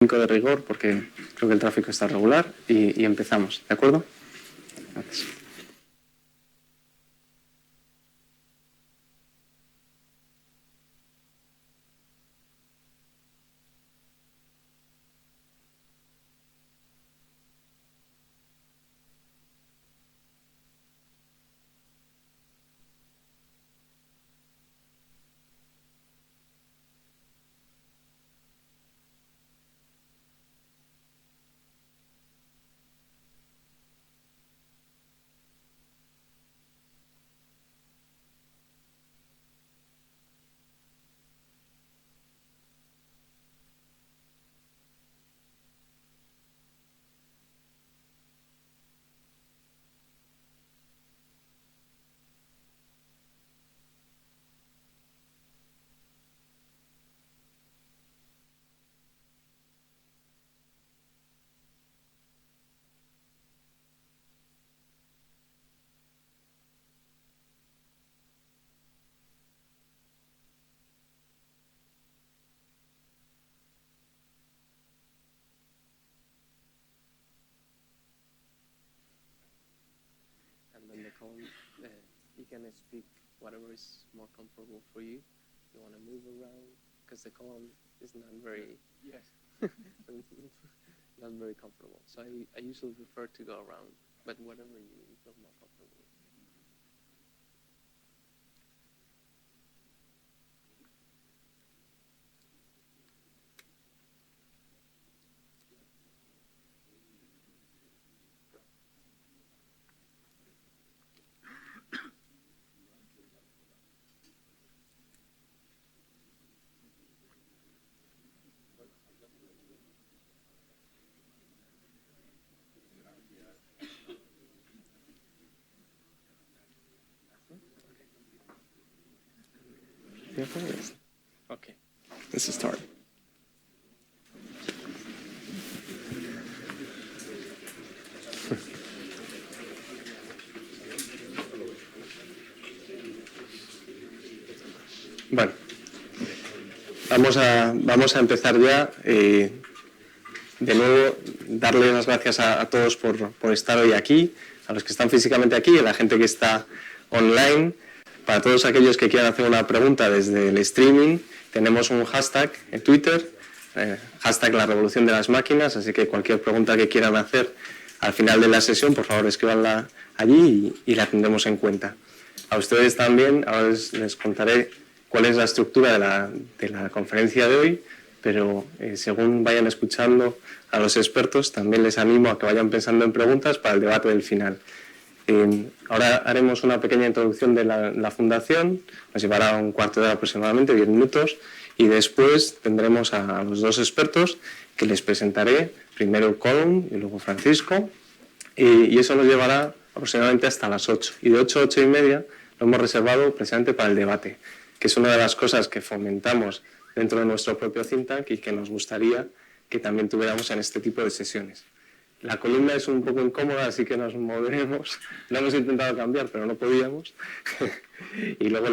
De rigor, porque creo que el tráfico está regular, y empezamos, ¿de acuerdo? Gracias. And then the column, you can speak whatever is more comfortable for you. You want to move around, because the column is not very, not very comfortable. So I usually prefer to go around, but whatever you feel more comfortable with. Okay, let's start. Bueno, vamos a empezar ya. De nuevo, darle las gracias a todos por estar hoy aquí, a los que están físicamente aquí y a la gente que está online. Para todos aquellos que quieran hacer una pregunta desde el streaming, tenemos un hashtag en Twitter, hashtag la revolución de las máquinas, así que cualquier pregunta que quieran hacer al final de la sesión, por favor escríbanla allí y la tendremos en cuenta. A ustedes también, ahora les contaré cuál es la estructura de la conferencia de hoy, pero según vayan escuchando a los expertos, también les animo a que vayan pensando en preguntas para el debate del final. Ahora haremos una pequeña introducción de la fundación, nos llevará un cuarto de hora aproximadamente, 10 minutos, y después tendremos a los dos expertos que les presentaré, primero Colm y luego Francisco, y eso nos llevará aproximadamente hasta las 8. Y de 8 a 8 y media lo hemos reservado precisamente para el debate, que es una de las cosas que fomentamos dentro de nuestro propio think tank y que nos gustaría que también tuviéramos en este tipo de sesiones. La columna es un poco incómoda, así que nos moveremos. Lo hemos intentado cambiar, pero no podíamos. Y luego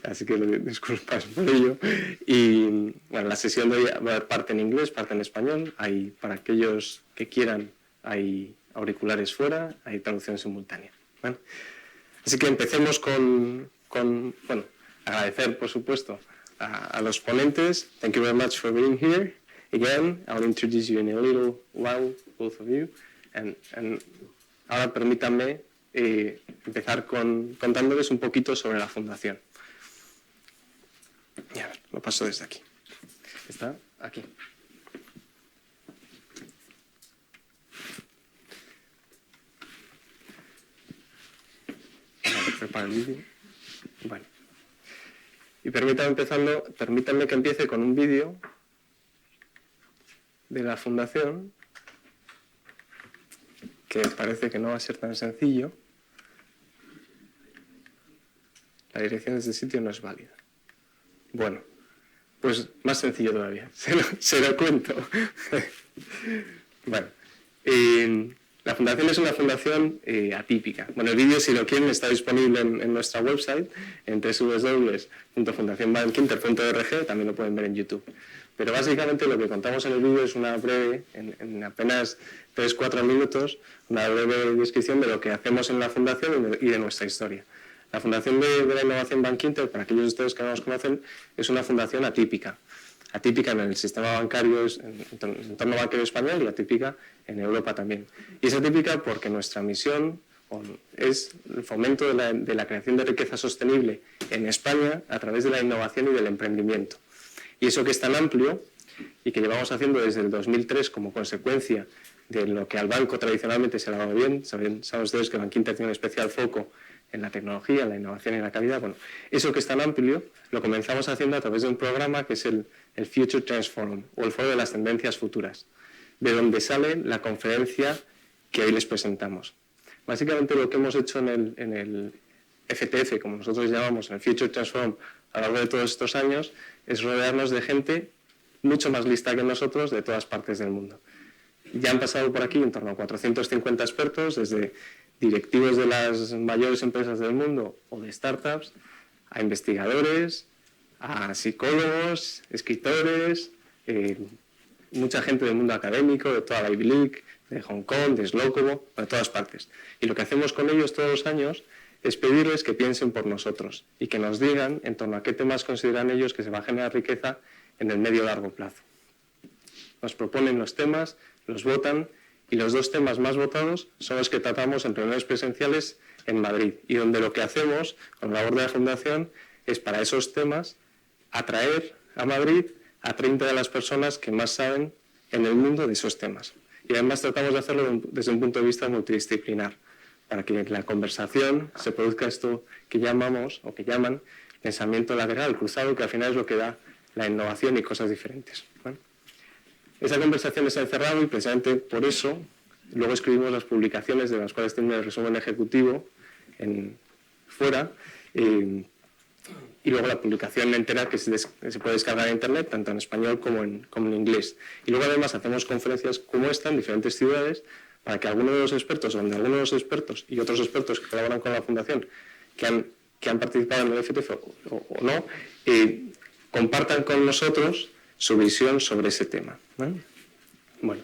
así que disculpas por ello. Y bueno, la sesión de hoy va a haber parte en inglés, parte en español. Para aquellos que quieran, hay auriculares fuera, hay traducción simultánea. ¿Vale? Así que empecemos con bueno, agradecer, por supuesto, a los ponentes. Thank you very much for being here. Again, I'll introduce you in a little while, both of you. And ahora permítanme empezar contándoles un poquito sobre la fundación. Ya, lo paso desde aquí. ¿Está? Aquí. Vale, prepara el vídeo. Bueno. Y permítanme que empiece con un vídeo de la fundación, que parece que no va a ser tan sencillo. La dirección de este sitio no es válida. Bueno, pues más sencillo todavía, se lo cuento. Bueno, la fundación es una fundación atípica. Bueno, el vídeo, si lo quieren, está disponible en nuestra website, en www.fundacionbankinter.org, también lo pueden ver en YouTube. Pero básicamente lo que contamos en el vídeo es una breve, en apenas 3-4 minutos, una breve descripción de lo que hacemos en la Fundación y de nuestra historia. La Fundación de la Innovación Bankinter, para aquellos de ustedes que no nos conocen, es una fundación atípica. Atípica en el sistema bancario, en el entorno bancario español, y atípica en Europa también. Y es atípica porque nuestra misión es el fomento de la creación de riqueza sostenible en España a través de la innovación y del emprendimiento. Y eso que es tan amplio y que llevamos haciendo desde el 2003 como consecuencia de lo que al banco tradicionalmente se le ha dado bien, saben ustedes que Bankinter tiene un especial foco en la tecnología, en la innovación y en la calidad. Bueno, eso que es tan amplio lo comenzamos haciendo a través de un programa que es el Future Trends Forum, o el Foro de las Tendencias Futuras, de donde sale la conferencia que hoy les presentamos. Básicamente lo que hemos hecho en el FTF, como nosotros llamamos, en el Future Trends Forum, a lo largo de todos estos años, es rodearnos de gente mucho más lista que nosotros de todas partes del mundo. Ya han pasado por aquí en torno a 450 expertos, desde directivos de las mayores empresas del mundo o de startups, a investigadores, a psicólogos, escritores, mucha gente del mundo académico, de toda la Ivy League, de Hong Kong, de Slowcovo, de todas partes. Y lo que hacemos con ellos todos los años es pedirles que piensen por nosotros y que nos digan en torno a qué temas consideran ellos que se va a generar riqueza en el medio largo plazo. Nos proponen los temas, los votan, y los 2 temas más votados son los que tratamos en reuniones presenciales en Madrid, y donde lo que hacemos con la labor de la Fundación es, para esos temas, atraer a Madrid a 30 de las personas que más saben en el mundo de esos temas. Y además tratamos de hacerlo desde un punto de vista multidisciplinar, para que en la conversación se produzca esto que llamamos, o que llaman, pensamiento lateral, cruzado, que al final es lo que da la innovación y cosas diferentes. ¿Vale? Esa conversación es encerrada y precisamente por eso luego escribimos las publicaciones de las cuales tiene el resumen ejecutivo fuera, y luego la publicación entera que se puede descargar en internet, tanto en español como en inglés. Y luego además hacemos conferencias como esta en diferentes ciudades para que algunos de los expertos, donde algunos de los expertos y otros expertos que colaboran con la Fundación, que han participado en el FTF o no, compartan con nosotros su visión sobre ese tema. ¿Vale? Bueno,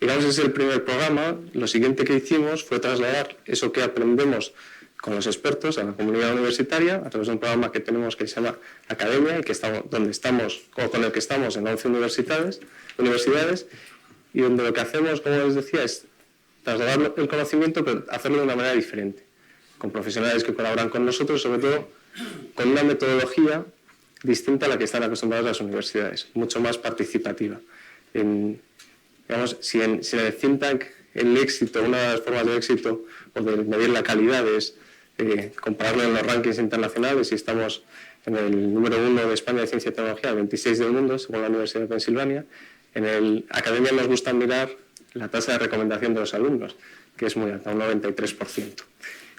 digamos, ese es el primer programa. Lo siguiente que hicimos fue trasladar eso que aprendemos con los expertos a la comunidad universitaria a través de un programa que tenemos que se llama Academia, y con el que estamos en 11 universidades, y donde lo que hacemos, como les decía, es trasladar el conocimiento, pero hacerlo de una manera diferente, con profesionales que colaboran con nosotros, sobre todo con una metodología distinta a la que están acostumbradas las universidades, mucho más participativa. Digamos, si en el think tank el éxito, una de las formas de éxito o de medir la calidad es compararlo en los rankings internacionales, y estamos en el número 1 de España de Ciencia y Tecnología, el 26 del mundo, según la Universidad de Pensilvania. En el Academia nos gusta mirar la tasa de recomendación de los alumnos, que es muy alta, un 93%.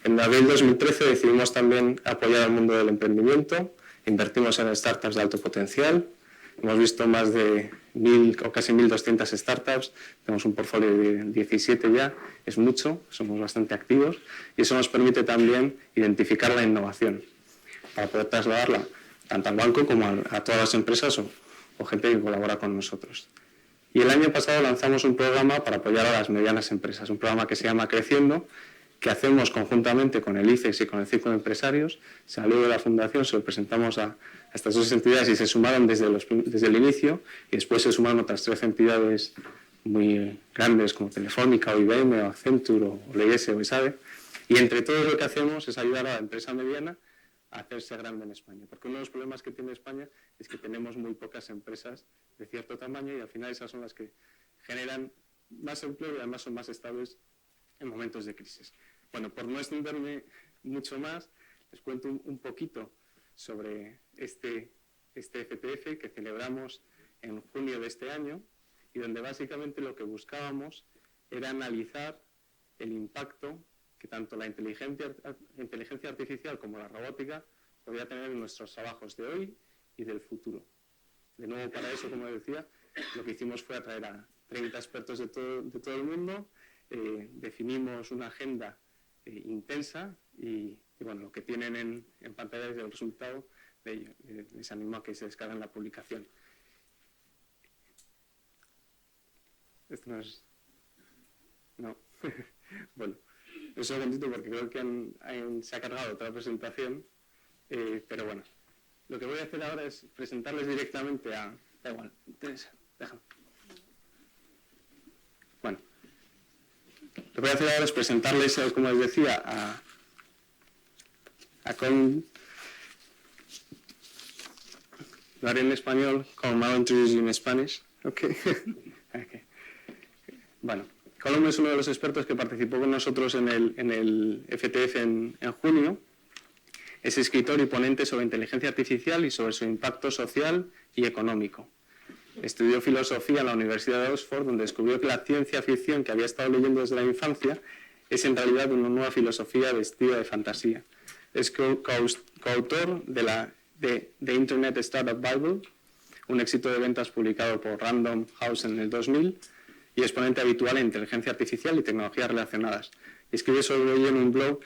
En abril de 2013 decidimos también apoyar al mundo del emprendimiento. Invertimos en startups de alto potencial. Hemos visto más de 1.000 o casi 1.200 startups. Tenemos un portfolio de 17 ya. Es mucho, somos bastante activos. Y eso nos permite también identificar la innovación para poder trasladarla tanto al banco como a todas las empresas o gente que colabora con nosotros. Y el año pasado lanzamos un programa para apoyar a las medianas empresas, un programa que se llama Creciendo, que hacemos conjuntamente con el ICEX y con el Círculo de Empresarios. Salió de la Fundación, se lo presentamos a estas 2 entidades y se sumaron desde el inicio, y después se sumaron otras 13 entidades muy grandes como Telefónica o IBM o Accenture o LES o ISADE. Y entre todo lo que hacemos es ayudar a la empresa mediana a hacerse grande en España, porque uno de los problemas que tiene España es que tenemos muy pocas empresas de cierto tamaño, y al final esas son las que generan más empleo y además son más estables en momentos de crisis. Bueno, por no extenderme mucho más, les cuento un poquito sobre este FTF que celebramos en junio de este año, y donde básicamente lo que buscábamos era analizar el impacto que tanto la inteligencia artificial como la robótica podía tener en nuestros trabajos de hoy y del futuro. De nuevo, para eso, como decía, lo que hicimos fue atraer a 30 expertos de todo el mundo. Definimos una agenda intensa y bueno, lo que tienen en pantalla es el resultado de ello. Les animo a que se descarguen la publicación. Esto no es... No. Bueno, un segundito porque creo que se ha cargado otra presentación, pero bueno. Lo que voy a hacer ahora es presentarles directamente a... Da igual, entonces, déjame. Bueno. Lo que voy a hacer ahora es presentarles, como les decía, a Colm. Lo haré en español, como I'll introduce you in Spanish. Okay. Okay. Bueno, Colm es uno de los expertos que participó con nosotros en el FTF en junio. Es escritor y ponente sobre inteligencia artificial y sobre su impacto social y económico. Estudió filosofía en la Universidad de Oxford, donde descubrió que la ciencia ficción que había estado leyendo desde la infancia es en realidad una nueva filosofía vestida de fantasía. Es coautor de The Internet Startup Bible, un éxito de ventas publicado por Random House en el 2000, y es ponente habitual en inteligencia artificial y tecnologías relacionadas. Escribe sobre ello en un blog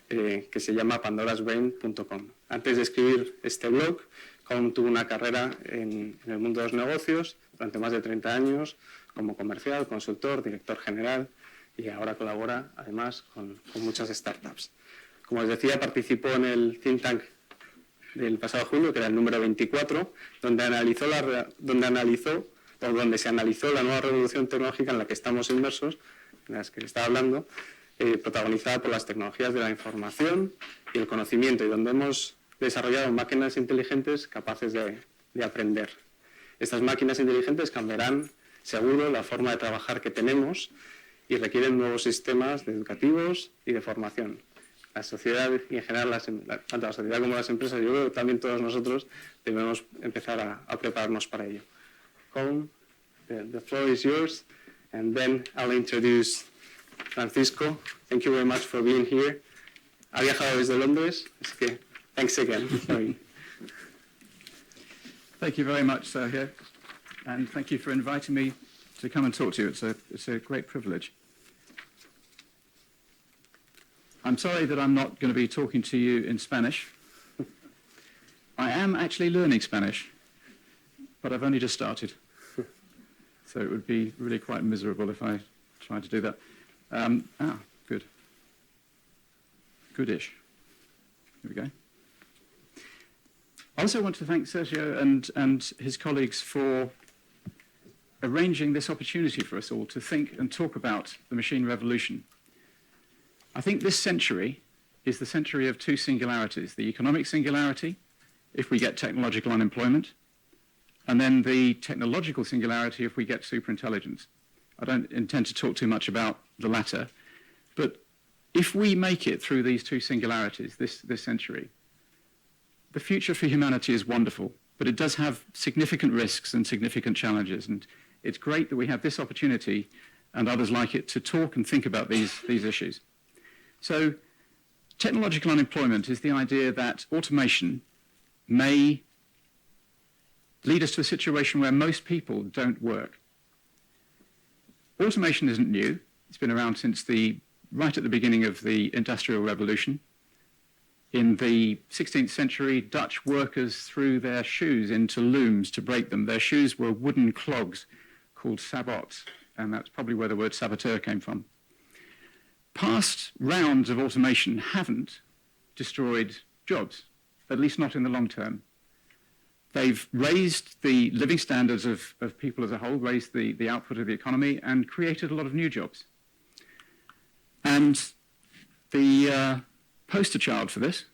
que se llama pandorasbrain.com. Antes de escribir este blog, Colm tuvo una carrera en el mundo de los negocios durante más de 30 años como comercial, consultor, director general y ahora colabora además con muchas startups. Como les decía, participó en el think tank del pasado julio, que era el número 24, donde se analizó la nueva revolución tecnológica en la que estamos inmersos, en las que estaba hablando, protagonizada por las tecnologías de la información y el conocimiento, y donde hemos desarrollado máquinas inteligentes capaces de aprender. Estas máquinas inteligentes cambiarán, seguro, la forma de trabajar que tenemos y requieren nuevos sistemas educativos y de formación. La sociedad y en general, tanto la sociedad como las empresas, yo creo que también todos nosotros debemos empezar a prepararnos para ello. Colm, the floor is yours, and then I'll introduce Francisco. Thank you very much for being here. Ha viajado desde Londres, así que thanks again. Sorry. Thank you very much, Sergio, and thank you for inviting me to come and talk to you. It's a great privilege. I'm sorry that I'm not going to be talking to you in Spanish. I am actually learning Spanish, but I've only just started. So it would be really quite miserable if I tried to do that. Good. Goodish. Here we go. I also want to thank Sergio and his colleagues for arranging this opportunity for us all to think and talk about the machine revolution. I think this century is the century of two singularities, the economic singularity, if we get technological unemployment, and then the technological singularity if we get superintelligence. I don't intend to talk too much about the latter, but if we make it through these two singularities this century, the future for humanity is wonderful, but it does have significant risks and significant challenges, and it's great that we have this opportunity and others like it to talk and think about these issues. So technological unemployment is the idea that automation may lead us to a situation where most people don't work. Automation isn't new. It's been around since right at the beginning of the Industrial Revolution. In the 16th century, Dutch workers threw their shoes into looms to break them. Their shoes were wooden clogs called sabots, and that's probably where the word saboteur came from. Past rounds of automation haven't destroyed jobs, at least not in the long term. They've raised the living standards of people as a whole, raised the output of the economy, and created a lot of new jobs. And the poster child for this,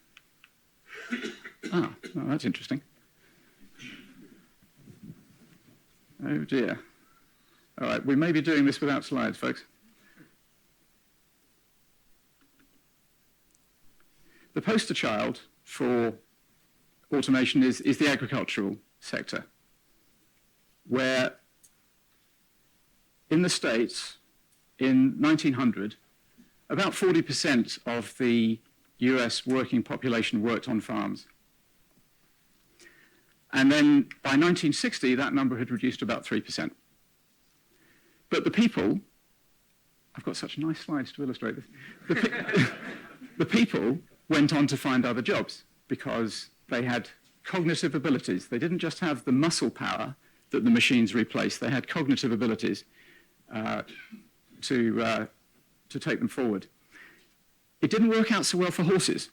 that's interesting. Oh dear. All right, we may be doing this without slides, folks. The poster child for automation is the agricultural sector, where in the States, in 1900, about 40% of the US working population worked on farms. And then by 1960, that number had reduced to about 3%. But the people, I've got such nice slides to illustrate this, the people went on to find other jobs because they had cognitive abilities. They didn't just have the muscle power that the machines replaced. They had cognitive abilities. to take them forward. It didn't work out so well for horses.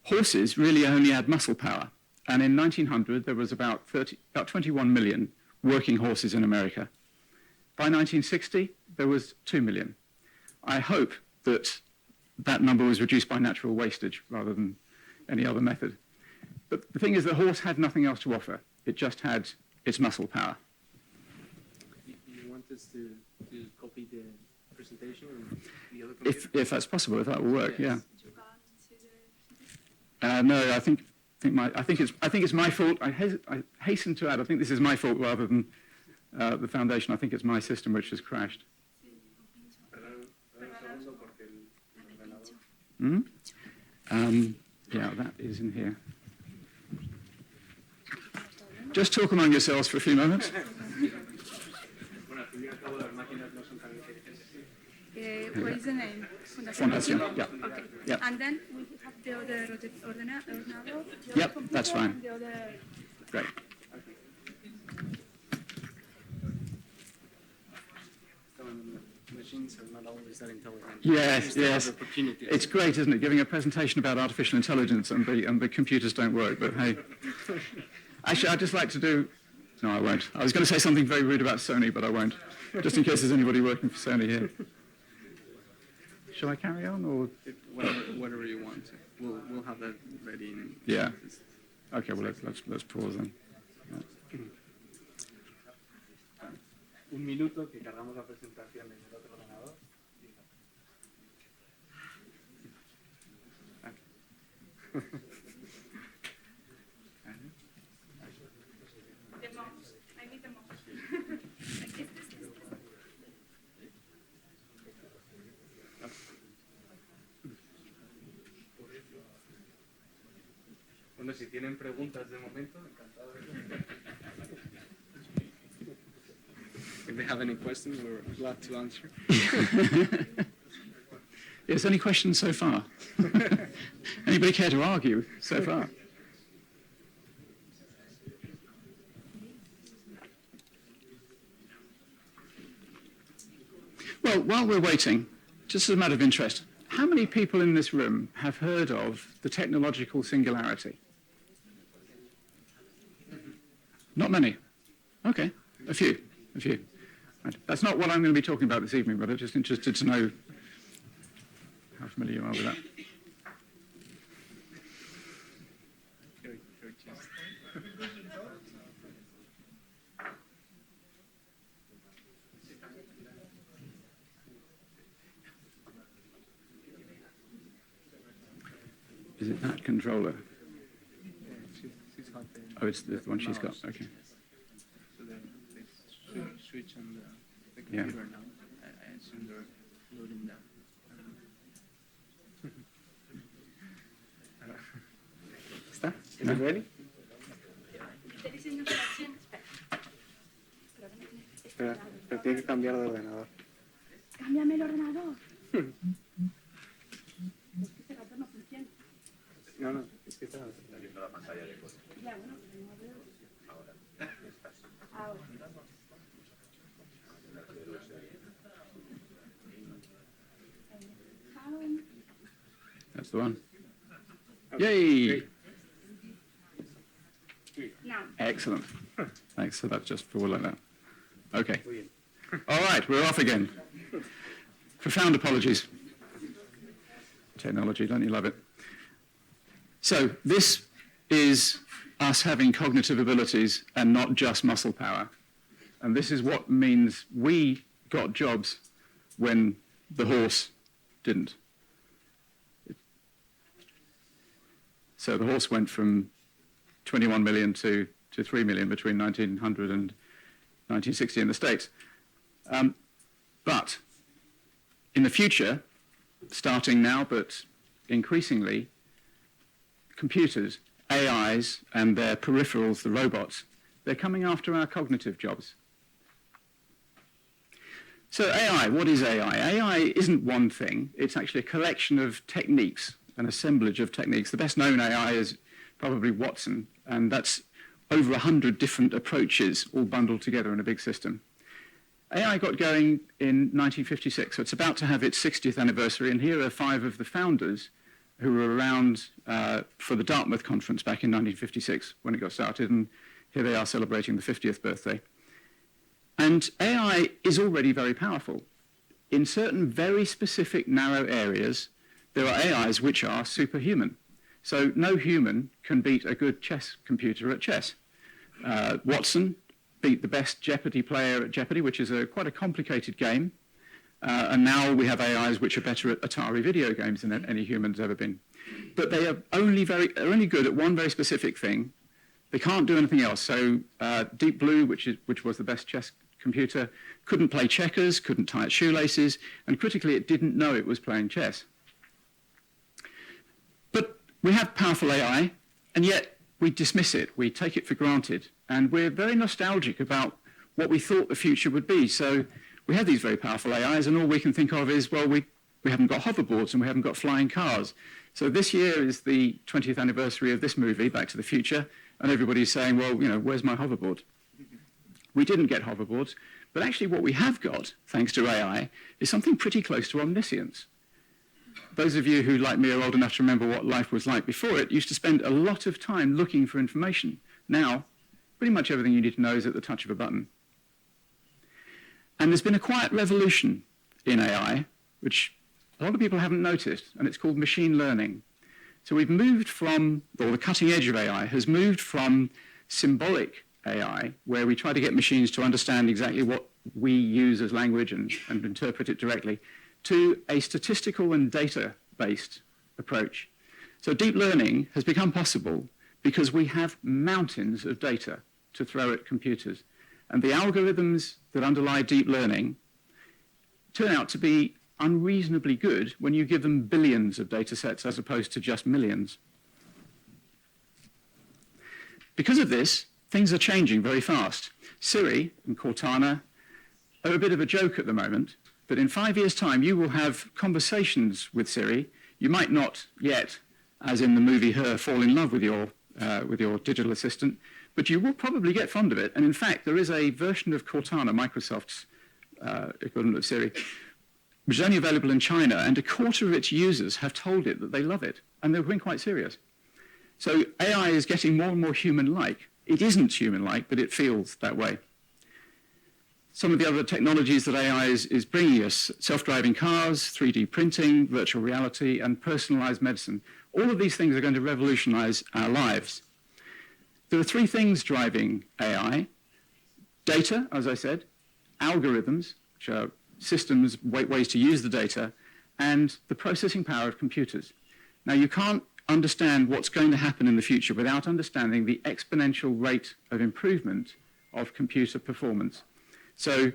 Horses really only had muscle power. And in 1900, there was about 21 million working horses in America. By 1960, there was 2 million. I hope that that number was reduced by natural wastage rather than any other method. But the thing is, the horse had nothing else to offer. It just had its muscle power. You want us to copy the presentation and the other If that's possible, if that will work, yes. Yeah. No, I think it's my fault. I hasten to add, I think this is my fault rather than the foundation. I think it's my system which has crashed. Yeah, that is in here. Just talk among yourselves for a few moments. What is the name? Fundación, yeah. Okay. Yeah. And then we have the other ordenador. Yep, that's fine. Great. Machines are not always that intelligent. Yes, yes. Opportunities. It's great, isn't it, giving a presentation about artificial intelligence and the computers don't work, but hey. Actually, I'd just like to do... No, I won't. I was going to say something very rude about Sony, but I won't, just in case there's anybody working for Sony here. Shall I carry on, or...? Whatever you want. We'll have that ready. In Yeah. Okay, well, let's pause then. Un minuto que cargamos la presentación en el otro ordenador. Bueno, si tienen preguntas de momento, encantado de... If they have any questions, we're glad to answer. Yes, any questions so far? Anybody care to argue so far? Well, while we're waiting, just as a matter of interest, how many people in this room have heard of the technological singularity? Not many. Okay, a few. Right. That's not what I'm going to be talking about this evening, but I'm just interested to know how familiar you are with that. Is it that controller? She's got the... Oh, it's the one she's got. Okay. So they switch on the Yeah. computer now. I assume they're loading that. ¿Está? No. Ready? Espera, pero tiene que cambiar de ordenador. Cámbiame el ordenador. Es que este ratón no funciona. No, es que está... Viendo la pantalla de cosas. Ya, bueno, pero no veo. Ahora. Ahora. That's the one. Yay! Now. Excellent. Thanks. So that's just forward like that. Okay. All right, we're off again. Profound apologies. Technology, don't you love it? So this is us having cognitive abilities and not just muscle power. And this is what means we got jobs when the horse didn't. So the horse went from 21 million to 3 million between 1900 and 1960 in the States. But in the future, starting now, but increasingly, computers, AIs, and their peripherals, the robots, they're coming after our cognitive jobs. So AI, what is AI? AI isn't one thing. It's actually a collection of techniques, an assemblage of techniques. The best known AI is probably Watson, and that's over 100 different approaches all bundled together in a big system. AI got going in 1956, so it's about to have its 60th anniversary, and here are 5 of the founders who were around for the Dartmouth conference back in 1956 when it got started, and here they are celebrating the 50th birthday. And AI is already very powerful. In certain very specific narrow areas, there are AIs which are superhuman. So no human can beat a good chess computer at chess. Watson beat the best Jeopardy player at Jeopardy, which is quite a complicated game. And now we have AIs which are better at Atari video games than any human's ever been. But they are only good at one very specific thing. They can't do anything else. So Deep Blue, which was the best chess computer, couldn't play checkers, couldn't tie its shoelaces, and critically, it didn't know it was playing chess. But we have powerful AI, and yet we dismiss it. We take it for granted, and we're very nostalgic about what we thought the future would be. So we have these very powerful AIs, and all we can think of is, well, we haven't got hoverboards and we haven't got flying cars. So this year is the 20th anniversary of this movie, Back to the Future, and everybody's saying, well, where's my hoverboard? We didn't get hoverboards, but actually what we have got, thanks to AI, is something pretty close to omniscience. Those of you who, like me, are old enough to remember what life was like before it, used to spend a lot of time looking for information. Now, pretty much everything you need to know is at the touch of a button. And there's been a quiet revolution in AI, which a lot of people haven't noticed, and it's called machine learning. So we've moved from, or the cutting edge of AI has moved from symbolic AI, where we try to get machines to understand exactly what we use as language and interpret it directly, to a statistical and data-based approach. So deep learning has become possible because we have mountains of data to throw at computers. And the algorithms that underlie deep learning turn out to be unreasonably good when you give them billions of data sets as opposed to just millions. Because of this, things are changing very fast. Siri and Cortana are a bit of a joke at the moment, but in 5 years' time, you will have conversations with Siri. You might not yet, as in the movie Her, fall in love with your digital assistant, but you will probably get fond of it. And in fact, there is a version of Cortana, Microsoft's equivalent of Siri, which is only available in China, and a quarter of its users have told it that they love it, and they've been quite serious. So AI is getting more and more human-like. It isn't human-like, but it feels that way. Some of the other technologies that AI is bringing us, self-driving cars, 3D printing, virtual reality, and personalized medicine. All of these things are going to revolutionize our lives. There are 3 things driving AI. Data, as I said, algorithms, which are systems, ways to use the data, and the processing power of computers. Now, you can't understand what's going to happen in the future without understanding the exponential rate of improvement of computer performance. So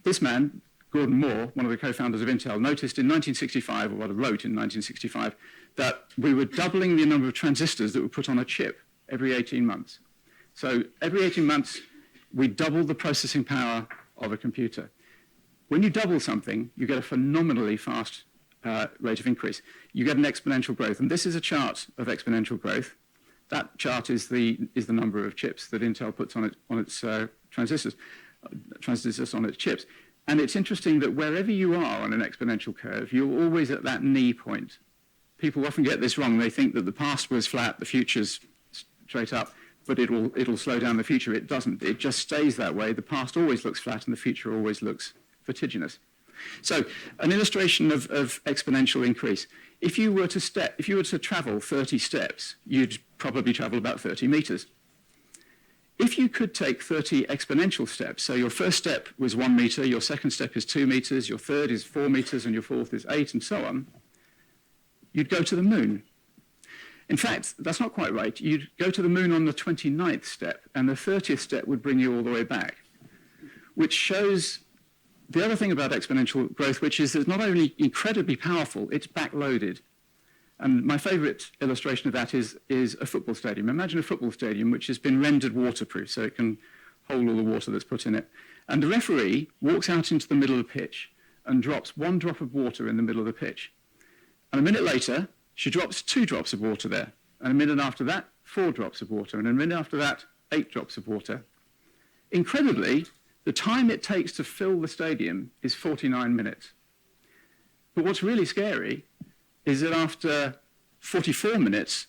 this man, Gordon Moore, one of the co-founders of Intel, noticed in 1965, or rather wrote in 1965, that we were doubling the number of transistors that were put on a chip every 18 months. So every 18 months, we double the processing power of a computer. When you double something, you get a phenomenally fast rate of increase. You get an exponential growth, and this is a chart of exponential growth. That chart is the number of chips that Intel puts on its transistors on its chips. And it's interesting that wherever you are on an exponential curve, you're always at that knee point. People often get this wrong. They think that the past was flat, the future's straight up, but it'll slow down the future. It doesn't. It just stays that way. The past always looks flat, and the future always looks vertiginous. So, an illustration of exponential increase. If you were to travel 30 steps, you'd probably travel about 30 meters. If you could take 30 exponential steps, so your first step was 1 meter, your second step is 2 meters, your third is 4 meters, and your fourth is 8, and so on, you'd go to the moon. In fact, that's not quite right. You'd go to the moon on the 29th step, and the 30th step would bring you all the way back, which shows the other thing about exponential growth, which is it's not only incredibly powerful, it's backloaded. And my favorite illustration of that is a football stadium. Imagine a football stadium which has been rendered waterproof, so it can hold all the water that's put in it. And the referee walks out into the middle of the pitch and drops 1 drop of water in the middle of the pitch. And a minute later, she drops 2 drops of water there. And a minute after that, 4 drops of water. And a minute after that, 8 drops of water. Incredibly, The time it takes to fill the stadium is 49 minutes. But what's really scary is that after 44 minutes,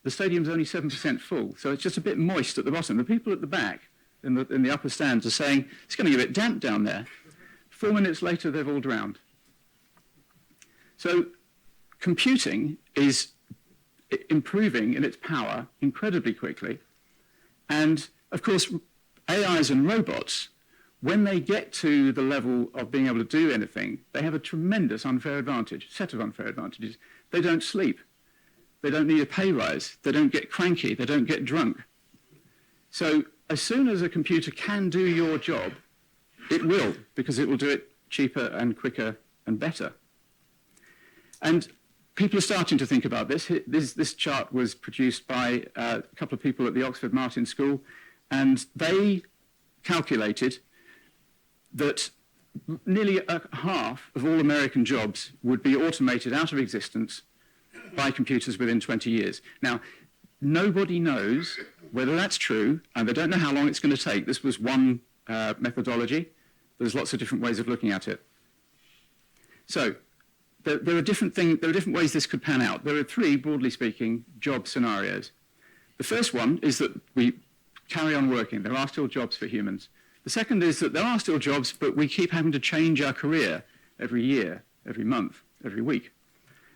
the stadium's only 7% full, so it's just a bit moist at the bottom. The people at the back, in the upper stands, are saying, it's going to get a bit damp down there. 4 minutes later, they've all drowned. So computing is improving in its power incredibly quickly. And, of course, AIs and robots, when they get to the level of being able to do anything, they have a tremendous set of unfair advantages. They don't sleep. They don't need a pay rise. They don't get cranky. They don't get drunk. So as soon as a computer can do your job, it will, because it will do it cheaper and quicker and better. And people are starting to think about this. This chart was produced by a couple of people at the Oxford Martin School, and they calculated that nearly half of all American jobs would be automated out of existence by computers within 20 years. Now, nobody knows whether that's true, and they don't know how long it's going to take. This was one methodology. There's lots of different ways of looking at it. So there are different ways this could pan out. There are three, broadly speaking, job scenarios. The first one is that we carry on working. There are still jobs for humans. The second is that there are still jobs, but we keep having to change our career every year, every month, every week.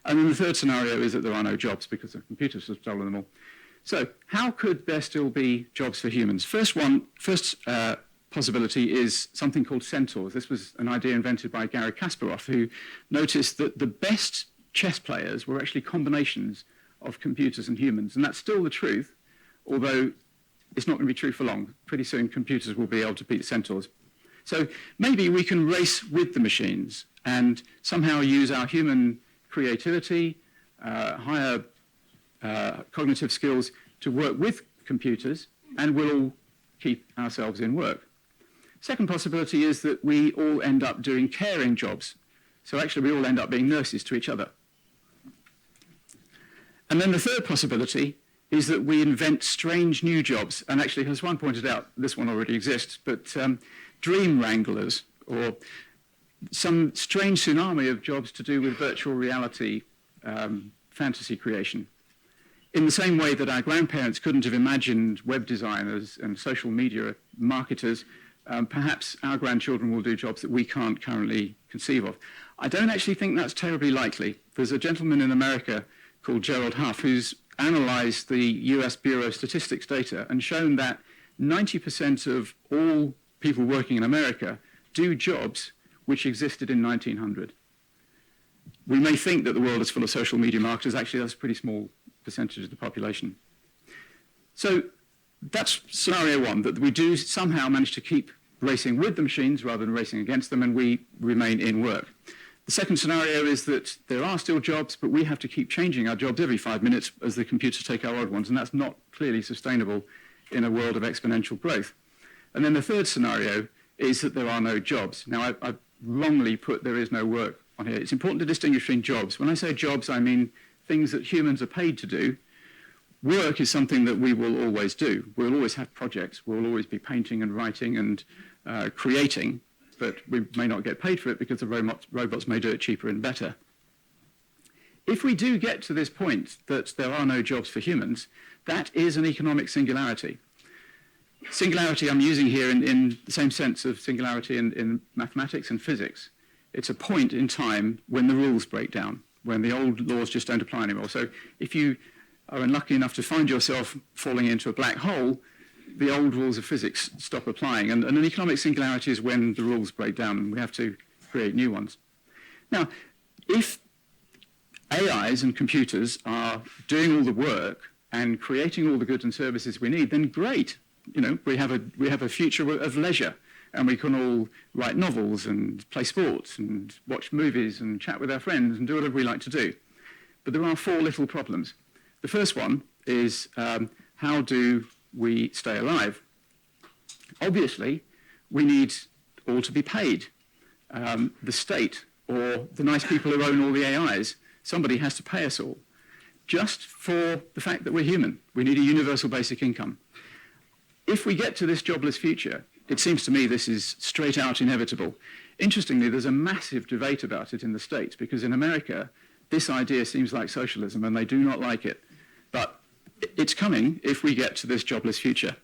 And then the third scenario is that there are no jobs because the computers have stolen them all. So how could there still be jobs for humans? First possibility is something called centaurs. This was an idea invented by Garry Kasparov, who noticed that the best chess players were actually combinations of computers and humans. And that's still the truth, although it's not going to be true for long. Pretty soon computers will be able to beat centaurs. So maybe we can race with the machines and somehow use our human creativity, higher cognitive skills to work with computers, and we'll all keep ourselves in work. Second possibility is that we all end up doing caring jobs. So actually we all end up being nurses to each other. And then the third possibility is that we invent strange new jobs. And actually, as one pointed out, this one already exists, but dream wranglers, or some strange tsunami of jobs to do with virtual reality fantasy creation. In the same way that our grandparents couldn't have imagined web designers and social media marketers, perhaps our grandchildren will do jobs that we can't currently conceive of. I don't actually think that's terribly likely. There's a gentleman in America called Gerald Huff who's analyzed the US Bureau of Statistics data and shown that 90% of all people working in America do jobs which existed in 1900. We may think that the world is full of social media marketers. Actually, that's a pretty small percentage of the population. So that's scenario one, that we do somehow manage to keep racing with the machines rather than racing against them, and we remain in work. The second scenario is that there are still jobs, but we have to keep changing our jobs every 5 minutes as the computers take our old ones, and that's not clearly sustainable in a world of exponential growth. And then the third scenario is that there are no jobs. Now, I've wrongly put there is no work on here. It's important to distinguish between jobs. When I say jobs, I mean things that humans are paid to do. Work is something that we will always do. We'll always have projects. We'll always be painting and writing and creating, but we may not get paid for it because the robots may do it cheaper and better. If we do get to this point that there are no jobs for humans, that is an economic singularity. Singularity I'm using here in the same sense of singularity in mathematics and physics. It's a point in time when the rules break down, when the old laws just don't apply anymore. So if you are unlucky enough to find yourself falling into a black hole, the old rules of physics stop applying. And an economic singularity is when the rules break down and we have to create new ones. Now, if AIs and computers are doing all the work and creating all the goods and services we need, then great. You know, we have a future of leisure, and we can all write novels and play sports and watch movies and chat with our friends and do whatever we like to do. But there are four little problems. The first one is how do we stay alive? Obviously, we need all to be paid. The state or the nice people who own all the AIs, somebody has to pay us all. Just for the fact that we're human, we need a universal basic income. If we get to this jobless future, it seems to me this is straight out inevitable. Interestingly, there's a massive debate about it in the States, because in America, this idea seems like socialism and they do not like it. But it's coming if we get to this jobless future.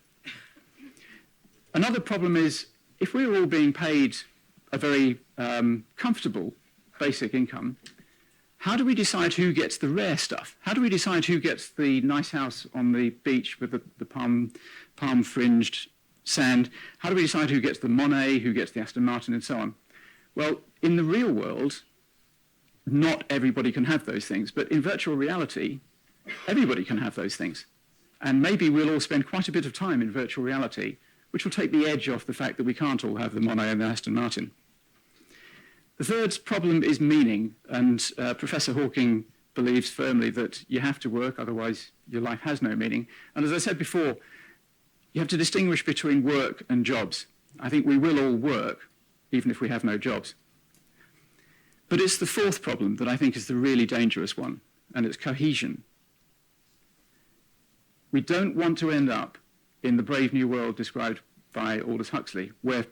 Another problem is, if we're all being paid a very comfortable basic income, how do we decide who gets the rare stuff? How do we decide who gets the nice house on the beach with the palm-fringed sand? How do we decide who gets the Monet, who gets the Aston Martin, and so on? Well, in the real world, not everybody can have those things, but in virtual reality, everybody can have those things. And maybe we'll all spend quite a bit of time in virtual reality, which will take the edge off the fact that we can't all have the Monet and the Aston Martin. The third problem is meaning, and Professor Hawking believes firmly that you have to work, otherwise your life has no meaning. And as I said before, you have to distinguish between work and jobs. I think we will all work, even if we have no jobs. But it's the fourth problem that I think is the really dangerous one, and it's cohesion. We don't want to end up in the Brave New World described by Aldous Huxley, where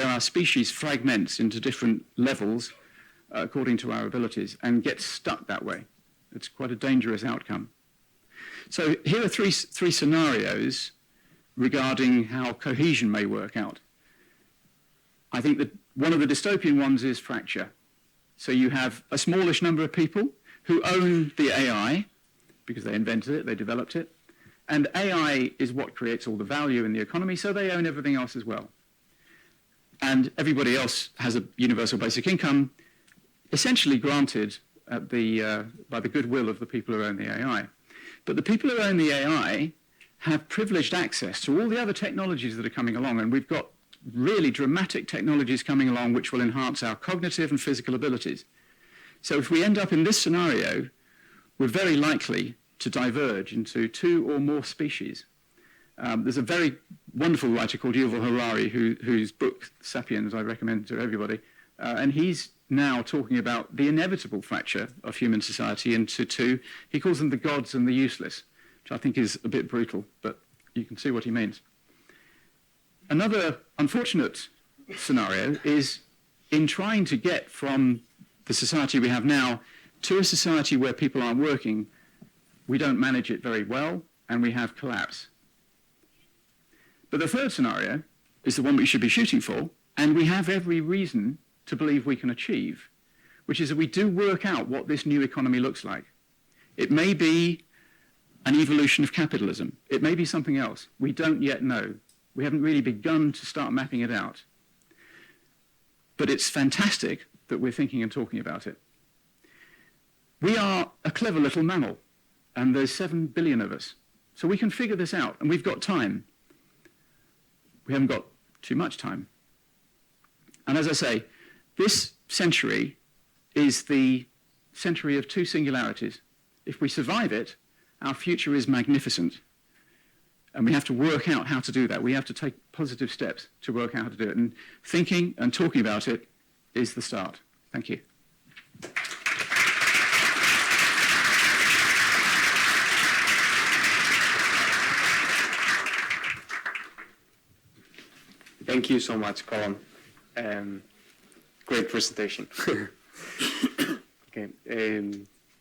our species fragments into different levels according to our abilities and gets stuck that way. It's quite a dangerous outcome. So here are three scenarios regarding how cohesion may work out. I think that one of the dystopian ones is fracture. So you have a smallish number of people who own the AI, because they invented it, they developed it, and AI is what creates all the value in the economy, so they own everything else as well. And everybody else has a universal basic income, essentially granted at by the goodwill of the people who own the AI. But the people who own the AI have privileged access to all the other technologies that are coming along, and we've got really dramatic technologies coming along which will enhance our cognitive and physical abilities. So if we end up in this scenario, we're very likely to diverge into two or more species. There's a very wonderful writer called Yuval Harari whose book, Sapiens, I recommend to everybody, and he's now talking about the inevitable fracture of human society into two. He calls them the gods and the useless, which I think is a bit brutal, but you can see what he means. Another unfortunate scenario is in trying to get from the society we have now to a society where people aren't working, we don't manage it very well, and we have collapse. But the third scenario is the one we should be shooting for, and we have every reason to believe we can achieve, which is that we do work out what this new economy looks like. It may be an evolution of capitalism. It may be something else. We don't yet know. We haven't really begun to start mapping it out. But it's fantastic that we're thinking and talking about it. We are a clever little mammal, and there's 7 billion of us. So we can figure this out, and we've got time. We haven't got too much time. And as I say, this century is the century of two singularities. If we survive it, our future is magnificent. And we have to work out how to do that. We have to take positive steps to work out how to do it. And thinking and talking about it is the start. Thank you. Thank you so much, Colin. Great presentation. Okay.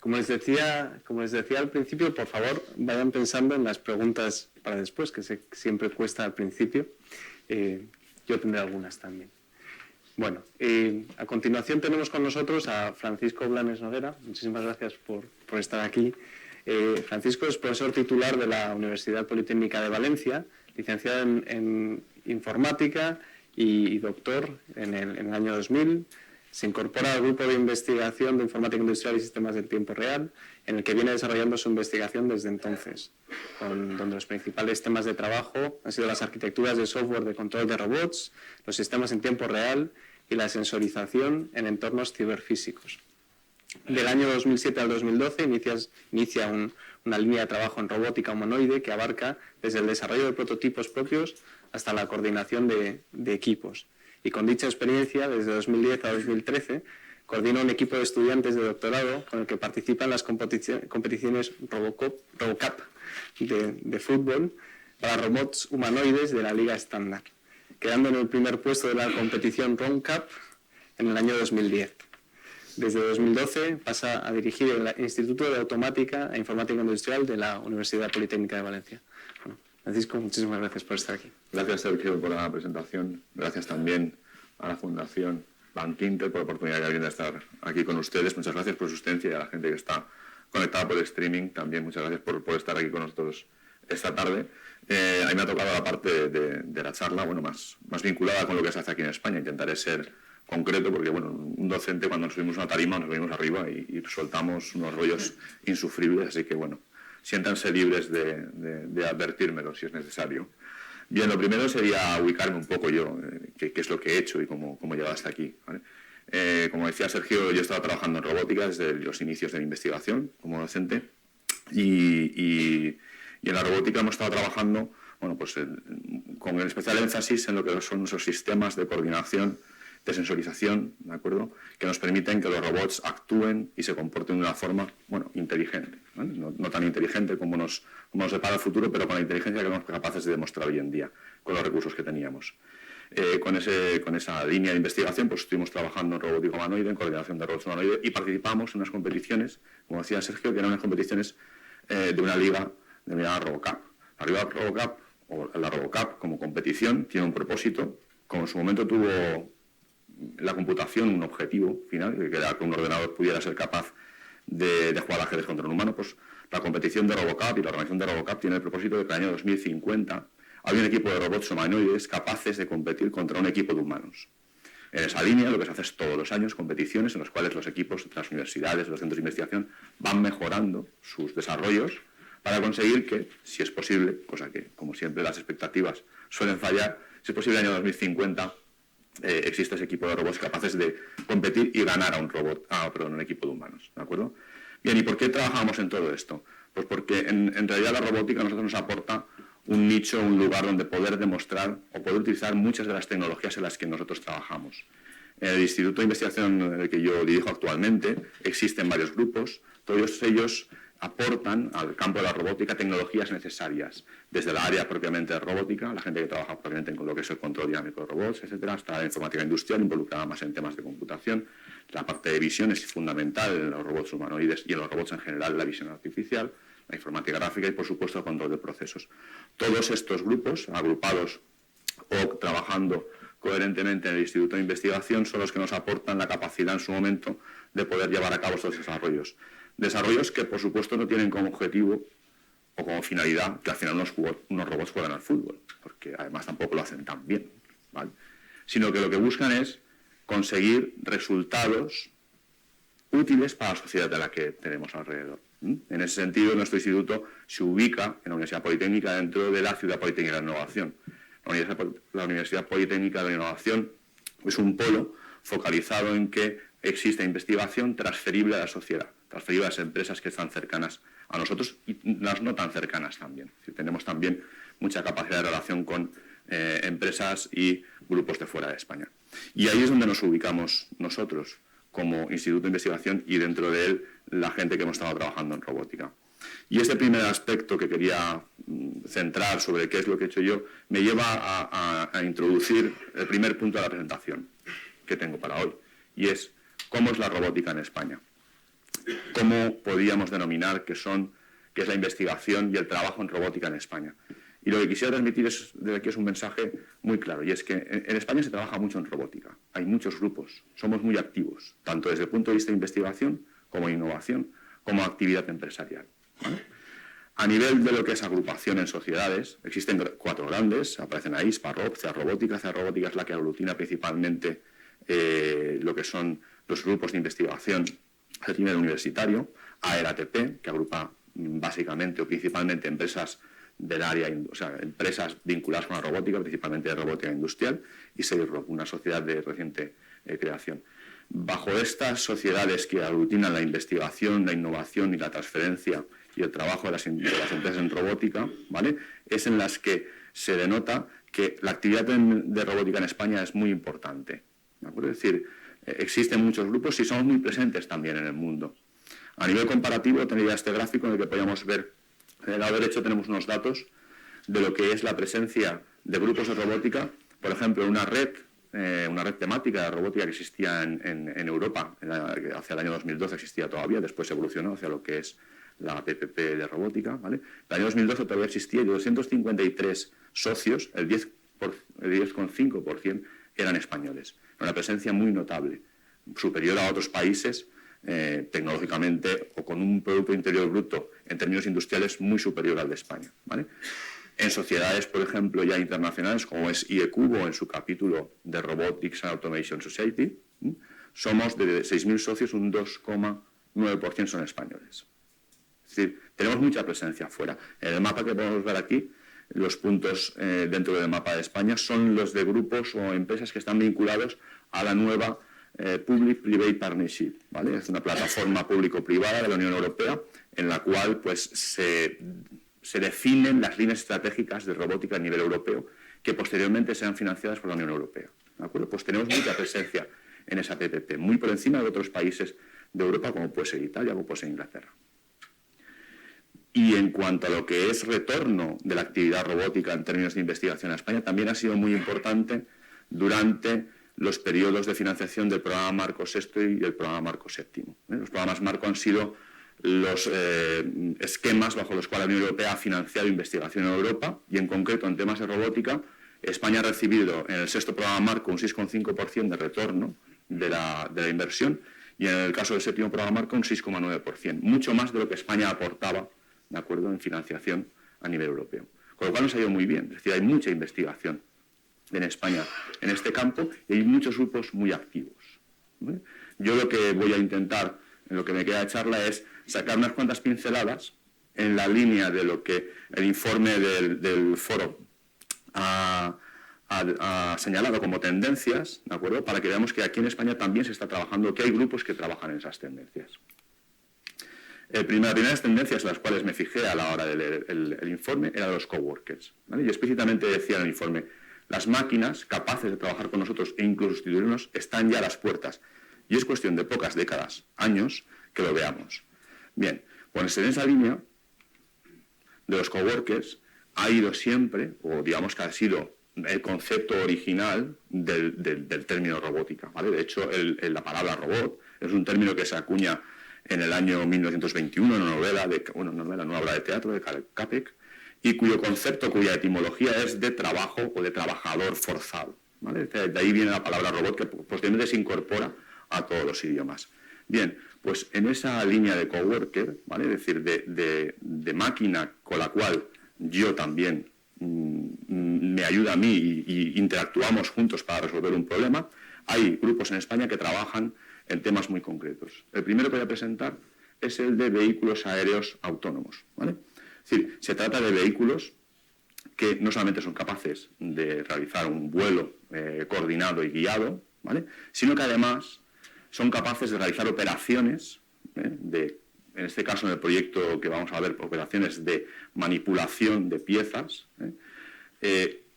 Como les decía al principio, por favor, vayan pensando en las preguntas para después, que sé que siempre cuesta al principio. Yo tendré algunas también. Bueno, a continuación tenemos con nosotros a Francisco Blanes Noguera. Muchísimas gracias por estar aquí. Francisco es profesor titular de la Universidad Politécnica de Valencia, licenciado en informática y doctor en el año 2000. Se incorpora al grupo de investigación de informática industrial y sistemas en tiempo real, en el que viene desarrollando su investigación desde entonces, donde los principales temas de trabajo han sido las arquitecturas de software de control de robots, los sistemas en tiempo real y la sensorización en entornos ciberfísicos. Del año 2007 al 2012 inicia una línea de trabajo en robótica humanoide que abarca desde el desarrollo de prototipos propios hasta la coordinación de equipos. Y con dicha experiencia, desde 2010 a 2013, coordina un equipo de estudiantes de doctorado con el que participa en las competiciones RoboCup de fútbol para robots humanoides de la Liga Estándar, quedando en el primer puesto de la competición RONCAP en el año 2010. Desde 2012 pasa a dirigir el Instituto de Automática e Informática Industrial de la Universidad Politécnica de Valencia. Bueno, Francisco, muchísimas gracias por estar aquí. Gracias, Sergio, por la presentación. Gracias también a la Fundación Bankinter por la oportunidad que hay de estar aquí con ustedes. Muchas gracias por su asistencia y a la gente que está conectada por el streaming. También muchas gracias por estar aquí con nosotros esta tarde. A mí me ha tocado la parte de la charla, bueno, más vinculada con lo que se hace aquí en España. Intentaré ser concreto porque, bueno, un docente cuando nos subimos a una tarima nos venimos arriba y soltamos unos rollos insufribles, así que, bueno, siéntanse libres de advertírmelo si es necesario. Bien, lo primero sería ubicarme un poco yo, qué es lo que he hecho y cómo he llegado hasta aquí, ¿vale? Como decía Sergio, yo he estado trabajando en robótica desde los inicios de mi investigación como docente y en la robótica hemos estado trabajando, bueno, pues con especial énfasis en lo que son esos sistemas de coordinación, de sensorización, ¿de acuerdo?, que nos permiten que los robots actúen y se comporten de una forma, bueno, inteligente, ¿vale? No tan inteligente como nos depara el futuro, pero con la inteligencia que somos capaces de demostrar hoy en día, con los recursos que teníamos. Con esa línea de investigación, pues estuvimos trabajando en robótica humanoide, en coordinación de robots humanoides, y participamos en unas competiciones, como decía Sergio, que eran unas competiciones de una liga denominada RoboCup. La liga RoboCup, o la RoboCup como competición, tiene un propósito, como en su momento tuvo la computación un objetivo final, que era que un ordenador pudiera ser capaz de jugar al ajedrez contra un humano, pues la competición de RoboCup y la organización de RoboCup tiene el propósito de que en el año 2050 hay un equipo de robots humanoides capaces de competir contra un equipo de humanos. En esa línea lo que se hace es todos los años competiciones en las cuales los equipos de las universidades, de los centros de investigación van mejorando sus desarrollos para conseguir que, si es posible, cosa que como siempre las expectativas suelen fallar, si es posible en el año 2050 existe ese equipo de robots capaces de competir y ganar a un equipo de humanos, ¿de acuerdo? Bien, ¿y por qué trabajamos en todo esto? Pues porque en realidad la robótica a nosotros nos aporta un nicho, un lugar donde poder demostrar o poder utilizar muchas de las tecnologías en las que nosotros trabajamos. En el Instituto de Investigación en el que yo dirijo actualmente existen varios grupos, todos ellos aportan al campo de la robótica tecnologías necesarias, desde el área propiamente de robótica, la gente que trabaja propiamente con lo que es el control dinámico de robots, etcétera, hasta la informática industrial involucrada más en temas de computación. La parte de visión es fundamental en los robots humanoides y en los robots en general, la visión artificial, la informática gráfica y, por supuesto, el control de procesos. Todos estos grupos, agrupados o trabajando coherentemente en el Instituto de Investigación, son los que nos aportan la capacidad en su momento de poder llevar a cabo estos desarrollos. Desarrollos que, por supuesto, no tienen como objetivo o como finalidad que al final unos robots jueguen al fútbol, porque además tampoco lo hacen tan bien, ¿vale? Sino que lo que buscan es conseguir resultados útiles para la sociedad de la que tenemos alrededor. En ese sentido, nuestro instituto se ubica en la Universidad Politécnica dentro de la Ciudad Politécnica de la Innovación. La Universidad Politécnica de la Innovación es un polo focalizado en que existe investigación transferible a la sociedad, transferible a las empresas que están cercanas a nosotros y las no tan cercanas también. Tenemos también mucha capacidad de relación con empresas y grupos de fuera de España. Y ahí es donde nos ubicamos nosotros como Instituto de Investigación y dentro de él la gente que hemos estado trabajando en robótica. Y este primer aspecto que quería centrar sobre qué es lo que he hecho yo me lleva a introducir el primer punto de la presentación que tengo para hoy, y es cómo es la robótica en España. Cómo podríamos denominar que es la investigación y el trabajo en robótica en España. Y lo que quisiera transmitir desde aquí es un mensaje muy claro, y es que en España se trabaja mucho en robótica. Hay muchos grupos, somos muy activos, tanto desde el punto de vista de investigación, como innovación, como actividad empresarial, ¿vale? A nivel de lo que es agrupación en sociedades, existen 4 grandes, aparecen ahí, SPAROB, CEA Robótica. CEA Robótica es la que aglutina principalmente lo que son los grupos de investigación a nivel universitario, AERATP, que agrupa básicamente o principalmente empresas del área, o sea, empresas vinculadas con la robótica, principalmente de robótica industrial, y SEIRROB, una sociedad de reciente creación. Bajo estas sociedades que aglutinan la investigación, la innovación y la transferencia y el trabajo de las empresas en robótica, ¿vale?, es en las que se denota que la actividad de robótica en España es muy importante, ¿de acuerdo? Es decir, existen muchos grupos y somos muy presentes también en el mundo. A nivel comparativo, tendría este gráfico en el que podíamos ver, en el lado derecho tenemos unos datos de lo que es la presencia de grupos de robótica por ejemplo, una red temática de robótica que existía en Europa hacia el año 2012, existía todavía, después evolucionó hacia lo que es la PPP de robótica, ¿vale? El año 2012 todavía existía y de 253 socios, el 10,5% eran españoles. Una presencia muy notable, superior a otros países tecnológicamente o con un Producto Interior Bruto en términos industriales muy superior al de España, ¿vale? En sociedades, por ejemplo, ya internacionales, como es IECubo en su capítulo de Robotics and Automation Society, somos de 6.000 socios, un 2,9% son españoles. Es decir, tenemos mucha presencia fuera. En el mapa que podemos ver aquí, los puntos dentro del mapa de España son los de grupos o empresas que están vinculados a la nueva Public-Private Partnership, ¿vale? Es una plataforma público-privada de la Unión Europea en la cual pues, se definen las líneas estratégicas de robótica a nivel europeo que posteriormente sean financiadas por la Unión Europea, ¿de acuerdo? Pues tenemos mucha presencia en esa PPP, muy por encima de otros países de Europa como puede ser Italia o puede ser Inglaterra. Y en cuanto a lo que es retorno de la actividad robótica en términos de investigación a España, también ha sido muy importante durante los periodos de financiación del programa Marco VI y el programa Marco VII. Los programas Marco han sido los esquemas bajo los cuales la Unión Europea ha financiado investigación en Europa y en concreto en temas de robótica, España ha recibido en el sexto programa Marco un 6,5% de retorno de la inversión y en el caso del séptimo programa Marco un 6,9%, mucho más de lo que España aportaba, ¿de acuerdo?, en financiación a nivel europeo. Con lo cual nos ha ido muy bien, es decir, hay mucha investigación en España en este campo y hay muchos grupos muy activos, ¿vale? Yo lo que voy a intentar, en lo que me queda de charla, es sacar unas cuantas pinceladas en la línea de lo que el informe del foro ha señalado como tendencias, ¿de acuerdo?, para que veamos que aquí en España también se está trabajando, que hay grupos que trabajan en esas tendencias. Las primeras tendencias a las cuales me fijé a la hora de leer el informe eran los coworkers, ¿vale? Y explícitamente decía en el informe, las máquinas capaces de trabajar con nosotros e incluso sustituirnos están ya a las puertas. Y es cuestión de pocas décadas, años, que lo veamos. Bien, pues en esa línea de los coworkers ha ido siempre, o digamos que ha sido el concepto original del término robótica, ¿vale? De hecho, la palabra robot es un término que se acuña en el año 1921 en una novela, una obra de teatro de Karel Čapek, y cuyo concepto, cuya etimología es de trabajo o de trabajador forzado, ¿vale? De ahí viene la palabra robot que posteriormente se incorpora a todos los idiomas. Bien, pues en esa línea de coworker, ¿vale?, es decir, de máquina con la cual yo también me ayuda a mí y interactuamos juntos para resolver un problema, hay grupos en España que trabajan en temas muy concretos. El primero que voy a presentar es el de vehículos aéreos autónomos, ¿vale? Es decir, se trata de vehículos que no solamente son capaces de realizar un vuelo coordinado y guiado, ¿vale?, sino que además son capaces de realizar operaciones, en este caso en el proyecto que vamos a ver, operaciones de manipulación de piezas,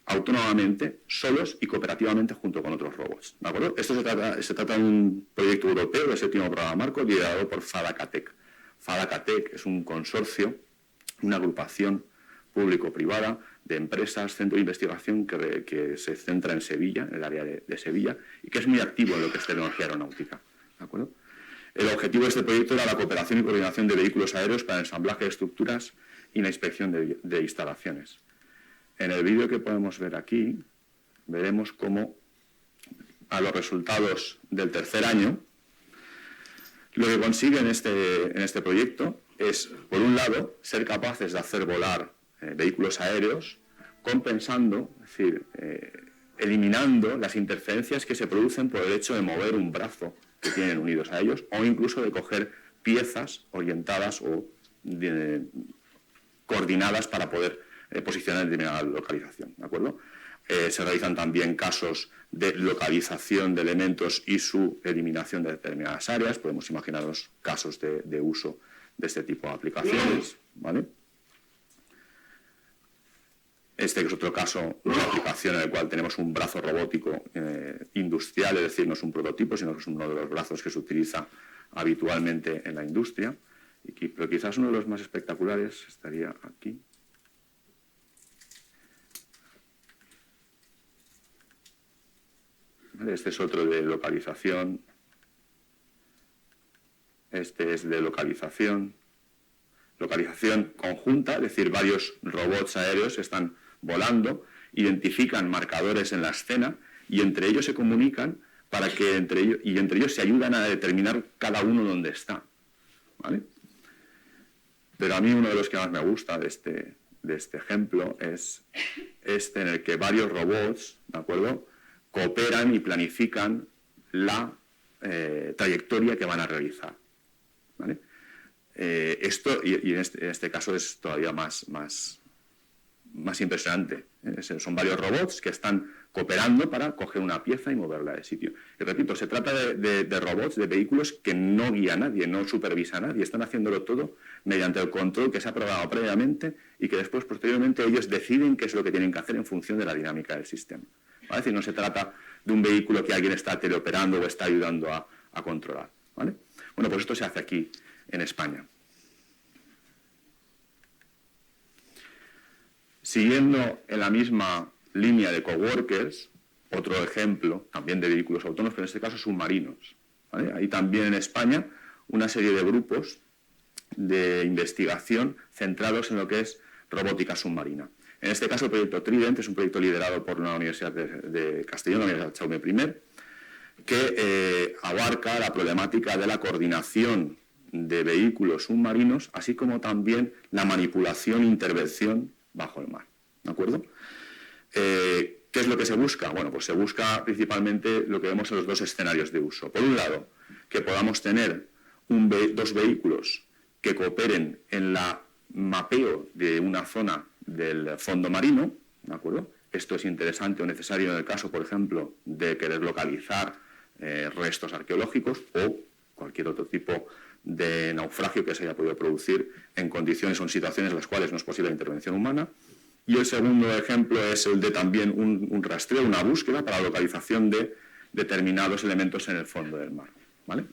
autónomamente, solos y cooperativamente junto con otros robots, ¿de acuerdo? Esto se trata de un proyecto europeo del séptimo programa Marco liderado por FADA-CATEC. FADA-CATEC es un consorcio, una agrupación público-privada de empresas, centro de investigación que se centra en Sevilla, en el área de Sevilla, y que es muy activo en lo que es tecnología aeronáutica, ¿de acuerdo? El objetivo de este proyecto era la cooperación y coordinación de vehículos aéreos para el ensamblaje de estructuras y la inspección de instalaciones. En el vídeo que podemos ver aquí, veremos cómo a los resultados del tercer año, lo que consigue en este proyecto es, por un lado, ser capaces de hacer volar vehículos aéreos, compensando, es decir, eliminando las interferencias que se producen por el hecho de mover un brazo que tienen unidos a ellos, o incluso de coger piezas orientadas o coordinadas para poder posicionar en determinada localización, ¿de acuerdo? Se realizan también casos de localización de elementos y su eliminación de determinadas áreas. Podemos imaginaros casos de uso de este tipo de aplicaciones, ¿vale? Este es otro caso de aplicación en el cual tenemos un brazo robótico industrial, es decir, no es un prototipo, sino que es uno de los brazos que se utiliza habitualmente en la industria, pero quizás uno de los más espectaculares estaría aquí. ¿vale? Este es otro de localización. Este es de localización. Localización conjunta, es decir, varios robots aéreos están volando, identifican marcadores en la escena y entre ellos se comunican para que entre ellos se ayudan a determinar cada uno dónde está, ¿vale? Pero a mí uno de los que más me gusta de este ejemplo es este en el que varios robots, ¿de acuerdo?, cooperan y planifican la trayectoria que van a realizar, ¿vale? Esto, y en este caso es todavía más impresionante. Son varios robots que están cooperando para coger una pieza y moverla de sitio. Y repito, se trata de robots, de vehículos que no guía a nadie, no supervisa a nadie, están haciéndolo todo mediante el control que se ha programado previamente y que después, posteriormente, ellos deciden qué es lo que tienen que hacer en función de la dinámica del sistema. ¿Vale? Es decir, no se trata de un vehículo que alguien está teleoperando o está ayudando a controlar, ¿vale? Bueno, pues esto se hace aquí, en España. Siguiendo en la misma línea de coworkers, otro ejemplo también de vehículos autónomos, pero en este caso submarinos, ¿vale? Hay también en España una serie de grupos de investigación centrados en lo que es robótica submarina. En este caso el proyecto Trident es un proyecto liderado por la Universidad de Castellón, la Universidad Jaume I, que abarca la problemática de la coordinación de vehículos submarinos, así como también la manipulación e intervención bajo el mar, ¿de acuerdo? ¿Qué es lo que se busca? Bueno, pues se busca principalmente lo que vemos en los dos escenarios de uso. Por un lado, que podamos tener dos vehículos que cooperen en la mapeo de una zona del fondo marino, ¿de acuerdo? Esto es interesante o necesario en el caso, por ejemplo, de querer localizar restos arqueológicos o cualquier otro tipo de naufragio que se haya podido producir en condiciones o en situaciones en las cuales no es posible la intervención humana. Y el segundo ejemplo es el de también un rastreo, una búsqueda para la localización de determinados elementos en el fondo del mar, ¿vale?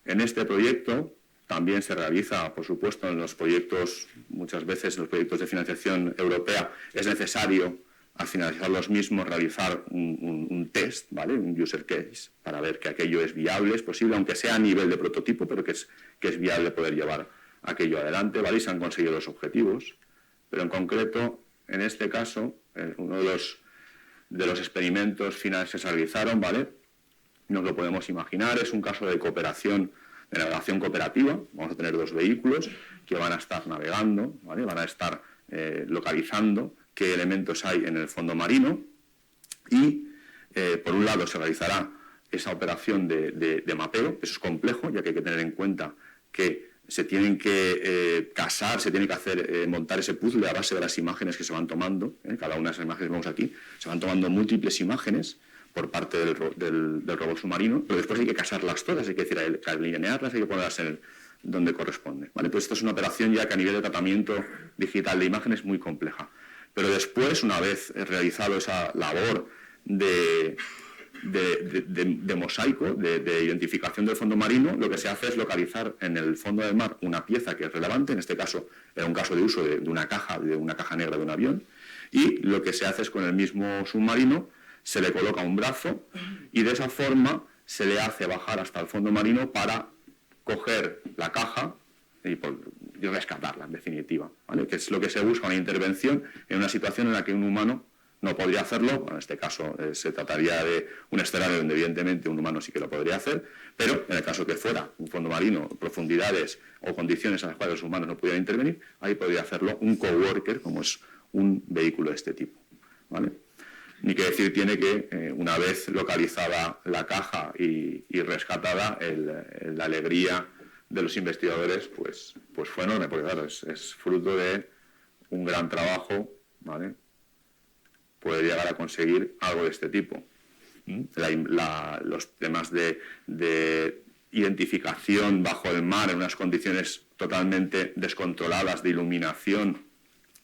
En este proyecto también se realiza, por supuesto, en los proyectos, muchas veces en los proyectos de financiación europea, es necesario, al finalizar los mismos, realizar un test, ¿vale? Un user case, para ver que aquello es viable, es posible, aunque sea a nivel de prototipo, pero que es viable poder llevar aquello adelante, ¿vale? Y se han conseguido los objetivos. Pero en concreto, en este caso, uno de los experimentos finales que se realizaron, ¿vale? Nos lo podemos imaginar, es un caso de cooperación, de navegación cooperativa. Vamos a tener dos vehículos que van a estar navegando, ¿vale? Van a estar localizando qué elementos hay en el fondo marino y, por un lado, se realizará esa operación de mapeo. Eso es complejo, ya que hay que tener en cuenta que se tienen que casar, se tiene que hacer montar ese puzzle a base de las imágenes que se van tomando. Cada una de esas imágenes que vemos aquí, se van tomando múltiples imágenes por parte del robot submarino, pero después hay que casarlas todas, hay que decir, hay que alinearlas, hay que ponerlas donde corresponde, ¿vale? Pues esto es una operación ya que a nivel de tratamiento digital de imágenes es muy compleja. Pero después, una vez realizado esa labor de mosaico, de identificación del fondo marino, lo que se hace es localizar en el fondo del mar una pieza que es relevante, en este caso era un caso de uso de una caja negra de un avión, y lo que se hace es con el mismo submarino se le coloca un brazo y de esa forma se le hace bajar hasta el fondo marino para coger la caja y rescatarla, en definitiva, ¿vale? Que es lo que se busca, una intervención en una situación en la que un humano no podría hacerlo. Bueno, en este caso se trataría de un escenario donde evidentemente un humano sí que lo podría hacer, pero en el caso que fuera un fondo marino, profundidades o condiciones en las cuales los humanos no pudieran intervenir, ahí podría hacerlo un coworker, como es un vehículo de este tipo, ¿vale? Ni que decir tiene que, una vez localizada la caja y rescatada, la alegría de los investigadores pues fue enorme, porque claro, es fruto de un gran trabajo, ¿vale? Poder llegar a conseguir algo de este tipo. Los temas de identificación bajo el mar en unas condiciones totalmente descontroladas de iluminación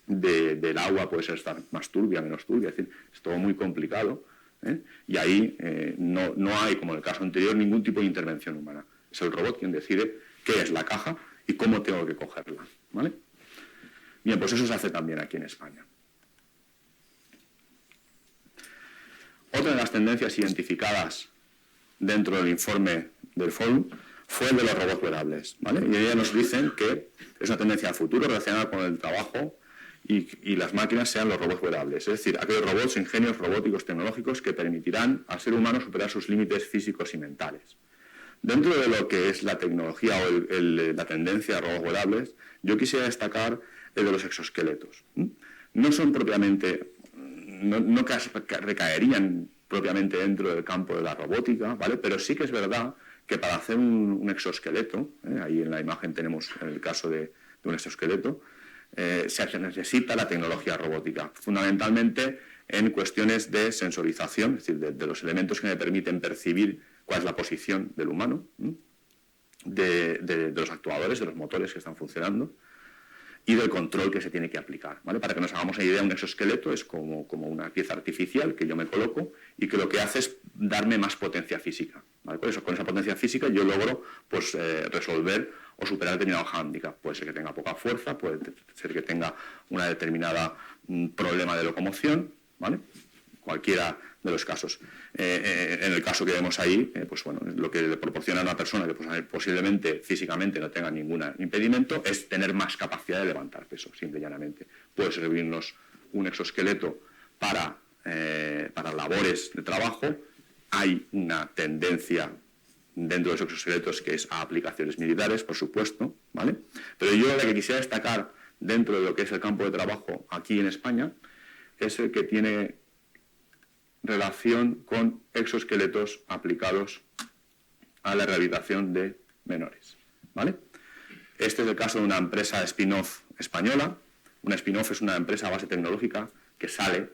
del agua, puede ser estar más turbia, menos turbia, es decir, es todo muy complicado, ¿eh? Y ahí no hay, como en el caso anterior, ningún tipo de intervención humana. Es el robot quien decide qué es la caja y cómo tengo que cogerla, ¿vale? Bien, pues eso se hace también aquí en España. Otra de las tendencias identificadas dentro del informe del Fórum fue el de los robots wearables, ¿vale? Y ellos nos dicen que es una tendencia al futuro relacionada con el trabajo y las máquinas sean los robots wearables, es decir, aquellos robots, ingenios robóticos tecnológicos que permitirán al ser humano superar sus límites físicos y mentales. Dentro de lo que es la tecnología o la tendencia a robots wearables, yo quisiera destacar el de los exoesqueletos. No son propiamente, no recaerían propiamente dentro del campo de la robótica, ¿vale? Pero sí que es verdad que para hacer un exoesqueleto, ahí en la imagen tenemos el caso de un exoesqueleto, se necesita la tecnología robótica, fundamentalmente en cuestiones de sensorización, es decir, de los elementos que me permiten percibir cuál es la posición del humano, de los actuadores, de los motores que están funcionando, y del control que se tiene que aplicar, ¿vale? Para que nos hagamos una idea, un exoesqueleto es como una pieza artificial que yo me coloco y que lo que hace es darme más potencia física, ¿vale? Por eso, con esa potencia física yo logro pues, resolver o superar determinado hándicap. Puede ser que tenga poca fuerza, puede ser que tenga una determinada problema de locomoción, ¿vale? Cualquiera de los casos. En el caso que vemos ahí, pues bueno, lo que le proporciona a una persona que posiblemente físicamente no tenga ningún impedimento es tener más capacidad de levantar peso, simple y llanamente. Puede servirnos un exoesqueleto para labores de trabajo. Hay una tendencia dentro de los exoesqueletos que es a aplicaciones militares, por supuesto, ¿vale? Pero yo la que quisiera destacar dentro de lo que es el campo de trabajo aquí en España es el que tiene relación con exoesqueletos aplicados a la rehabilitación de menores, ¿vale? Este es el caso de una empresa spin-off española. Una spin-off es una empresa a base tecnológica que sale,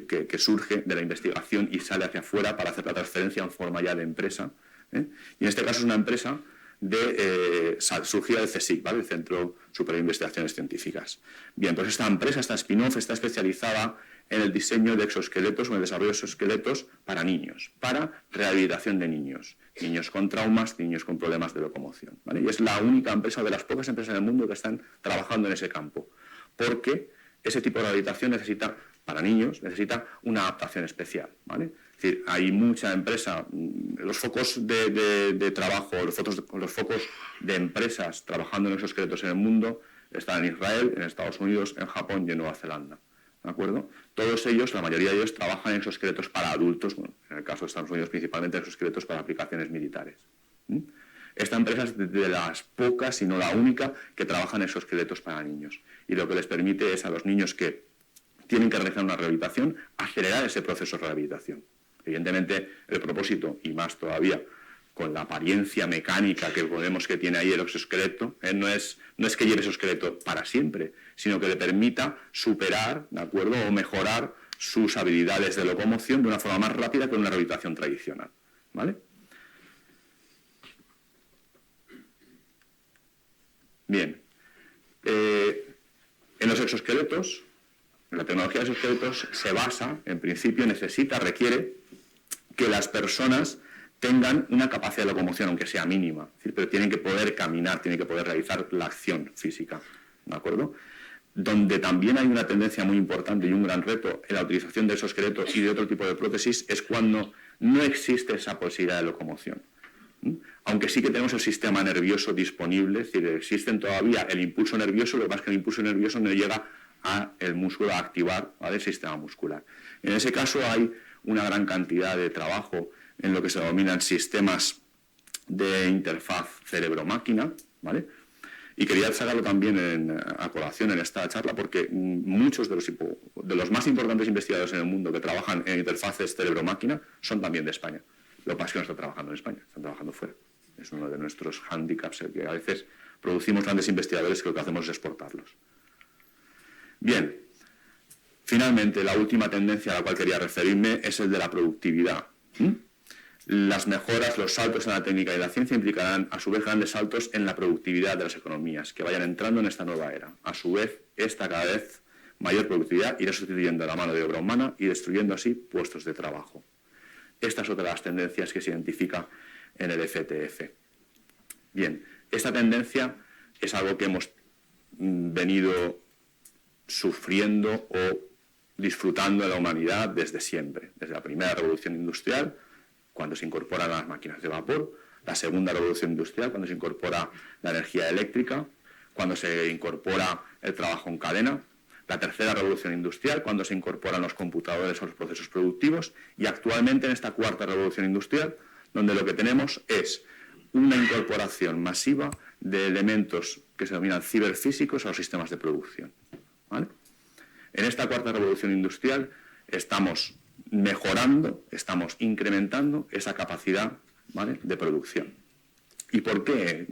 que surge de la investigación y sale hacia afuera para hacer la transferencia en forma ya de empresa, ¿eh? Y en este caso es una empresa surgida del CSIC, ¿vale? El Centro Superior de Investigaciones Científicas. Bien, pues esta empresa, esta spin-off, está especializada en el diseño de exoesqueletos o en el desarrollo de exoesqueletos para niños, para rehabilitación de niños, niños con traumas, niños con problemas de locomoción, ¿vale? Y es la única empresa, de las pocas empresas del mundo que están trabajando en ese campo, porque ese tipo de rehabilitación necesita, para niños, necesita una adaptación especial, ¿vale? Es decir, hay mucha empresa, los focos de trabajo, los focos de empresas trabajando en exoesqueletos en el mundo están en Israel, en Estados Unidos, en Japón y en Nueva Zelanda, ¿de acuerdo? Todos ellos, la mayoría de ellos, trabajan en exoesqueletos para adultos, bueno, en el caso de Estados Unidos principalmente exoesqueletos para aplicaciones militares. Esta empresa es de las pocas, si no la única, que trabaja en exoesqueletos para niños. Y lo que les permite es a los niños que tienen que realizar una rehabilitación, acelerar ese proceso de rehabilitación. Evidentemente, el propósito, y más todavía, con la apariencia mecánica que podemos que tiene ahí el exoesqueleto, no es que lleve exoesqueleto para siempre, sino que le permita superar, ¿de acuerdo?, o mejorar sus habilidades de locomoción de una forma más rápida que una rehabilitación tradicional, ¿vale? Bien. En los exoesqueletos, en la tecnología de exoesqueletos se basa, en principio, requiere que las personas tengan una capacidad de locomoción, aunque sea mínima, es decir, pero tienen que poder caminar, tienen que poder realizar la acción física, ¿de acuerdo? Donde también hay una tendencia muy importante y un gran reto en la utilización de exoesqueletos y de otro tipo de prótesis es cuando no existe esa posibilidad de locomoción. Aunque sí que tenemos el sistema nervioso disponible, es decir, existen todavía el impulso nervioso, lo que pasa es que el impulso nervioso no llega al músculo a activar, ¿vale?, el sistema muscular. En ese caso hay una gran cantidad de trabajo en lo que se denominan sistemas de interfaz cerebro-máquina, ¿vale? Y quería sacarlo también a colación en esta charla porque muchos de los más importantes investigadores en el mundo que trabajan en interfaces cerebro-máquina son también de España. Lo que pasa es que no están trabajando en España, están trabajando fuera. Es uno de nuestros hándicaps, el que a veces producimos grandes investigadores que lo que hacemos es exportarlos. Bien, finalmente, la última tendencia a la cual quería referirme es el de la productividad. Las mejoras, los saltos en la técnica y la ciencia implicarán, a su vez, grandes saltos en la productividad de las economías, que vayan entrando en esta nueva era. A su vez, esta cada vez mayor productividad irá sustituyendo a la mano de obra humana y destruyendo así puestos de trabajo. Esta es otra de las tendencias que se identifica en el FTF. Bien, esta tendencia es algo que hemos venido sufriendo o disfrutando de la humanidad desde siempre, desde la primera revolución industrial, cuando se incorporan las máquinas de vapor, la segunda revolución industrial, cuando se incorpora la energía eléctrica, cuando se incorpora el trabajo en cadena, la tercera revolución industrial, cuando se incorporan los computadores a los procesos productivos, y actualmente en esta cuarta revolución industrial, donde lo que tenemos es una incorporación masiva de elementos que se denominan ciberfísicos a los sistemas de producción, ¿vale? En esta cuarta revolución industrial estamos mejorando, estamos incrementando esa capacidad, ¿vale?, de producción. ¿Y por qué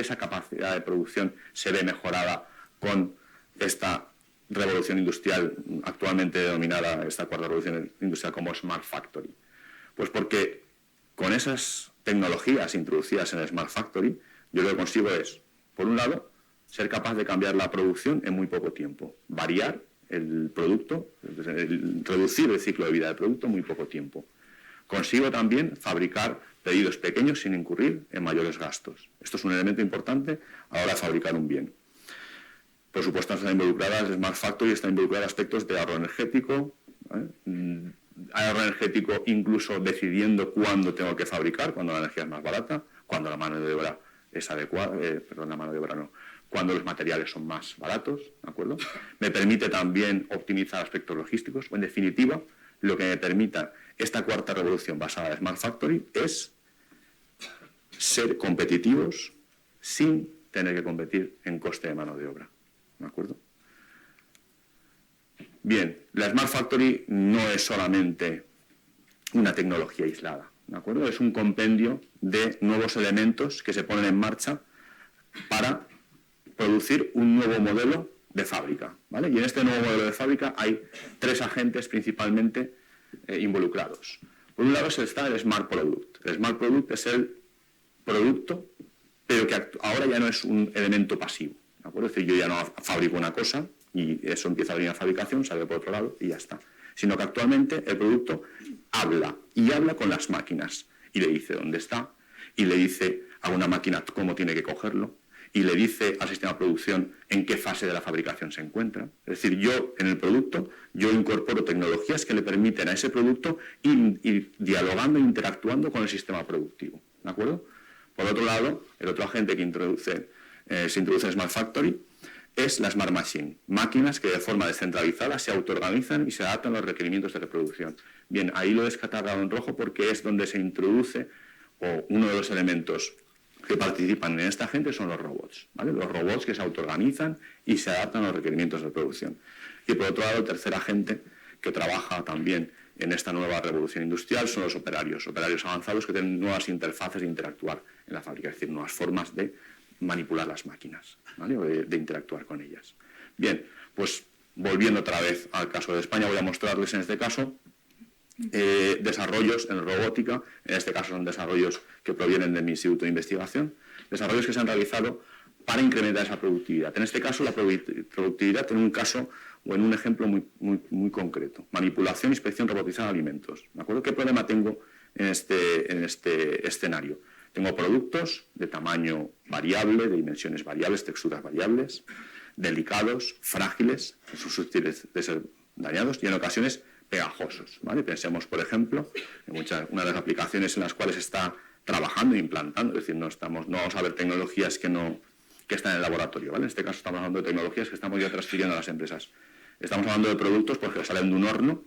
esa capacidad de producción se ve mejorada con esta revolución industrial actualmente denominada, esta cuarta revolución industrial, como Smart Factory? Pues porque con esas tecnologías introducidas en el Smart Factory, yo lo que consigo es, por un lado, ser capaz de cambiar la producción en muy poco tiempo, variar el producto, reducir el ciclo de vida del producto en muy poco tiempo. Consigo también fabricar pedidos pequeños sin incurrir en mayores gastos. Esto es un elemento importante a la hora de fabricar un bien. Por supuesto, están involucradas Smart Factory, están involucrados aspectos de ahorro energético, ¿vale? Ahorro energético incluso decidiendo cuándo tengo que fabricar, cuando la energía es más barata, cuando la mano de obra es adecuada, cuando los materiales son más baratos, ¿de acuerdo? Me permite también optimizar aspectos logísticos. En definitiva, lo que me permita esta cuarta revolución basada en Smart Factory es ser competitivos sin tener que competir en coste de mano de obra, ¿de acuerdo? Bien, la Smart Factory no es solamente una tecnología aislada, ¿de acuerdo? Es un compendio de nuevos elementos que se ponen en marcha para producir un nuevo modelo de fábrica, ¿vale? Y en este nuevo modelo de fábrica hay tres agentes principalmente involucrados. Por un lado está el Smart Product. El Smart Product es el producto, pero que ahora ya no es un elemento pasivo, ¿de acuerdo? Es decir, yo ya no fabrico una cosa y eso empieza a venir a fabricación, sale por otro lado y ya está. Sino que actualmente el producto habla con las máquinas y le dice dónde está y le dice a una máquina cómo tiene que cogerlo y le dice al sistema de producción en qué fase de la fabricación se encuentra. Es decir, yo en el producto, yo incorporo tecnologías que le permiten a ese producto ir dialogando e interactuando con el sistema productivo, ¿de acuerdo? Por otro lado, el otro agente que se introduce en Smart Factory es la Smart Machine, máquinas que de forma descentralizada se autoorganizan y se adaptan a los requerimientos de reproducción. Bien, ahí lo he descartado en rojo porque es donde se introduce, o uno de los elementos que participan en esta agente son los robots, ¿vale? Los robots que se autoorganizan y se adaptan a los requerimientos de producción. Y por otro lado, el tercer agente que trabaja también en esta nueva revolución industrial son los operarios avanzados que tienen nuevas interfaces de interactuar en la fábrica, es decir, nuevas formas de manipular las máquinas, ¿vale? O de interactuar con ellas. Bien, pues volviendo otra vez al caso de España, voy a mostrarles en este caso desarrollos en robótica, en este caso son desarrollos que provienen de mi instituto de investigación, desarrollos que se han realizado para incrementar esa productividad. En este caso, la productividad en un caso o en un ejemplo muy concreto. Manipulación e inspección robotizada de alimentos. ¿De acuerdo? ¿Qué problema tengo en este escenario? Tengo productos de tamaño variable, de dimensiones variables, texturas variables, delicados, frágiles, susceptibles de ser dañados y en ocasiones pegajosos, ¿vale? Pensemos, por ejemplo, en una de las aplicaciones en las cuales se está trabajando e implantando, es decir, no vamos a ver tecnologías que están en el laboratorio, ¿vale? En este caso estamos hablando de tecnologías que estamos ya transfiriendo a las empresas. Estamos hablando de productos porque salen de un horno,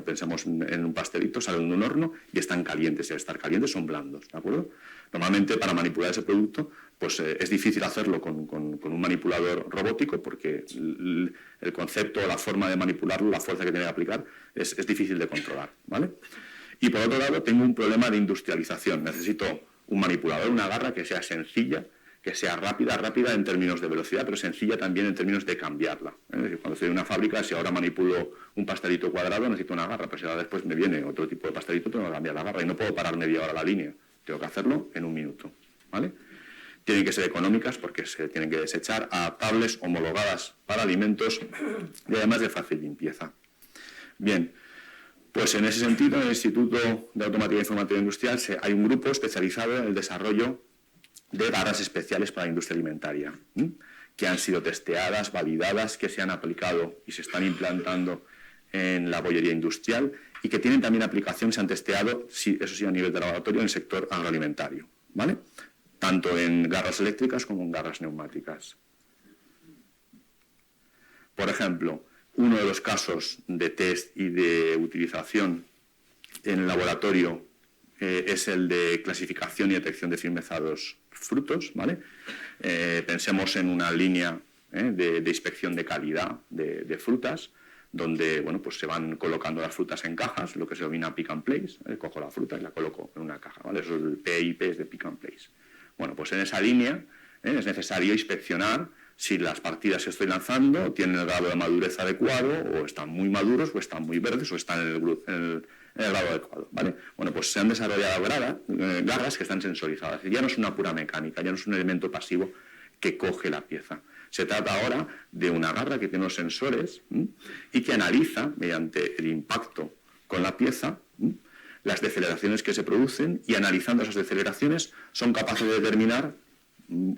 pensemos en un pastelito, salen de un horno y están calientes, y al estar calientes son blandos, ¿de acuerdo? Normalmente para manipular ese producto pues es difícil hacerlo con un manipulador robótico porque el concepto, la forma de manipularlo, la fuerza que tiene que aplicar es difícil de controlar, ¿vale? Y por otro lado tengo un problema de industrialización, necesito un manipulador, una garra que sea sencilla, que sea rápida en términos de velocidad, pero sencilla también en términos de cambiarla. Es decir, cuando estoy en una fábrica, si ahora manipulo un pastelito cuadrado, necesito una garra, pero si ahora después me viene otro tipo de pastelito, tengo que cambiar la garra y no puedo parar media hora la línea. Tengo que hacerlo en un minuto, ¿vale? Tienen que ser económicas porque se tienen que desechar, adaptables, homologadas para alimentos y además de fácil limpieza. Bien, pues en ese sentido, en el Instituto de Automática e Informática Industrial hay un grupo especializado en el desarrollo de garras especiales para la industria alimentaria, que han sido testeadas, validadas, que se han aplicado y se están implantando en la bollería industrial y que tienen también aplicaciones, se han testeado, eso sí, a nivel de laboratorio, en el sector agroalimentario, ¿vale? Tanto en garras eléctricas como en garras neumáticas. Por ejemplo, uno de los casos de test y de utilización en el laboratorio es el de clasificación y detección de firmezados frutos, ¿vale? Pensemos en una línea de inspección de calidad de frutas, donde bueno, pues se van colocando las frutas en cajas, lo que se denomina pick and place. Cojo la fruta y la coloco en una caja, ¿vale? Eso es el PIP, es de pick and place. Bueno, pues en esa línea es necesario inspeccionar si las partidas que estoy lanzando tienen el grado de madurez adecuado, o están muy maduros, o están muy verdes, o están en el grado adecuado, ¿vale? Bueno, pues se han desarrollado garras que están sensorizadas. Y ya no es una pura mecánica, ya no es un elemento pasivo que coge la pieza. Se trata ahora de una garra que tiene unos sensores y que analiza, mediante el impacto con la pieza, las deceleraciones que se producen, y analizando esas deceleraciones son capaces de determinar,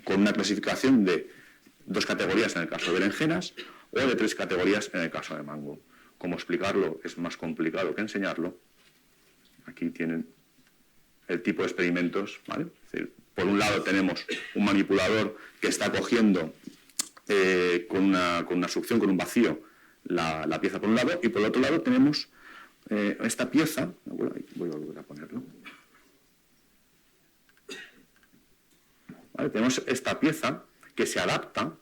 con una clasificación de 2 categorías en el caso de berenjenas o de 3 categorías en el caso de mango. Cómo explicarlo es más complicado que enseñarlo. Aquí tienen el tipo de experimentos, ¿vale? Es decir, por un lado tenemos un manipulador que está cogiendo con una succión, con un vacío, la pieza por un lado, y por el otro lado tenemos esta pieza, bueno, voy a volver a ponerlo. ¿Vale? Tenemos esta pieza que se adapta,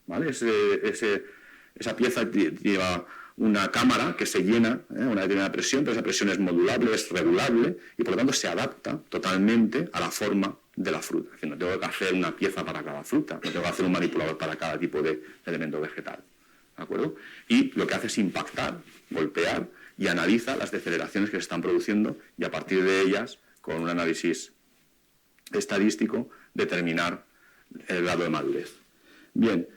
¿vale? Esa pieza lleva una cámara que se llena a una determinada presión, pero esa presión es modulable, es regulable, y por lo tanto se adapta totalmente a la forma de la fruta. Es decir, no tengo que hacer una pieza para cada fruta, no tengo que hacer un manipulador para cada tipo de elemento vegetal, ¿de acuerdo? Y lo que hace es impactar, golpear, y analiza las deceleraciones que se están produciendo, y a partir de ellas, con un análisis estadístico, determinar el grado de madurez. Bien,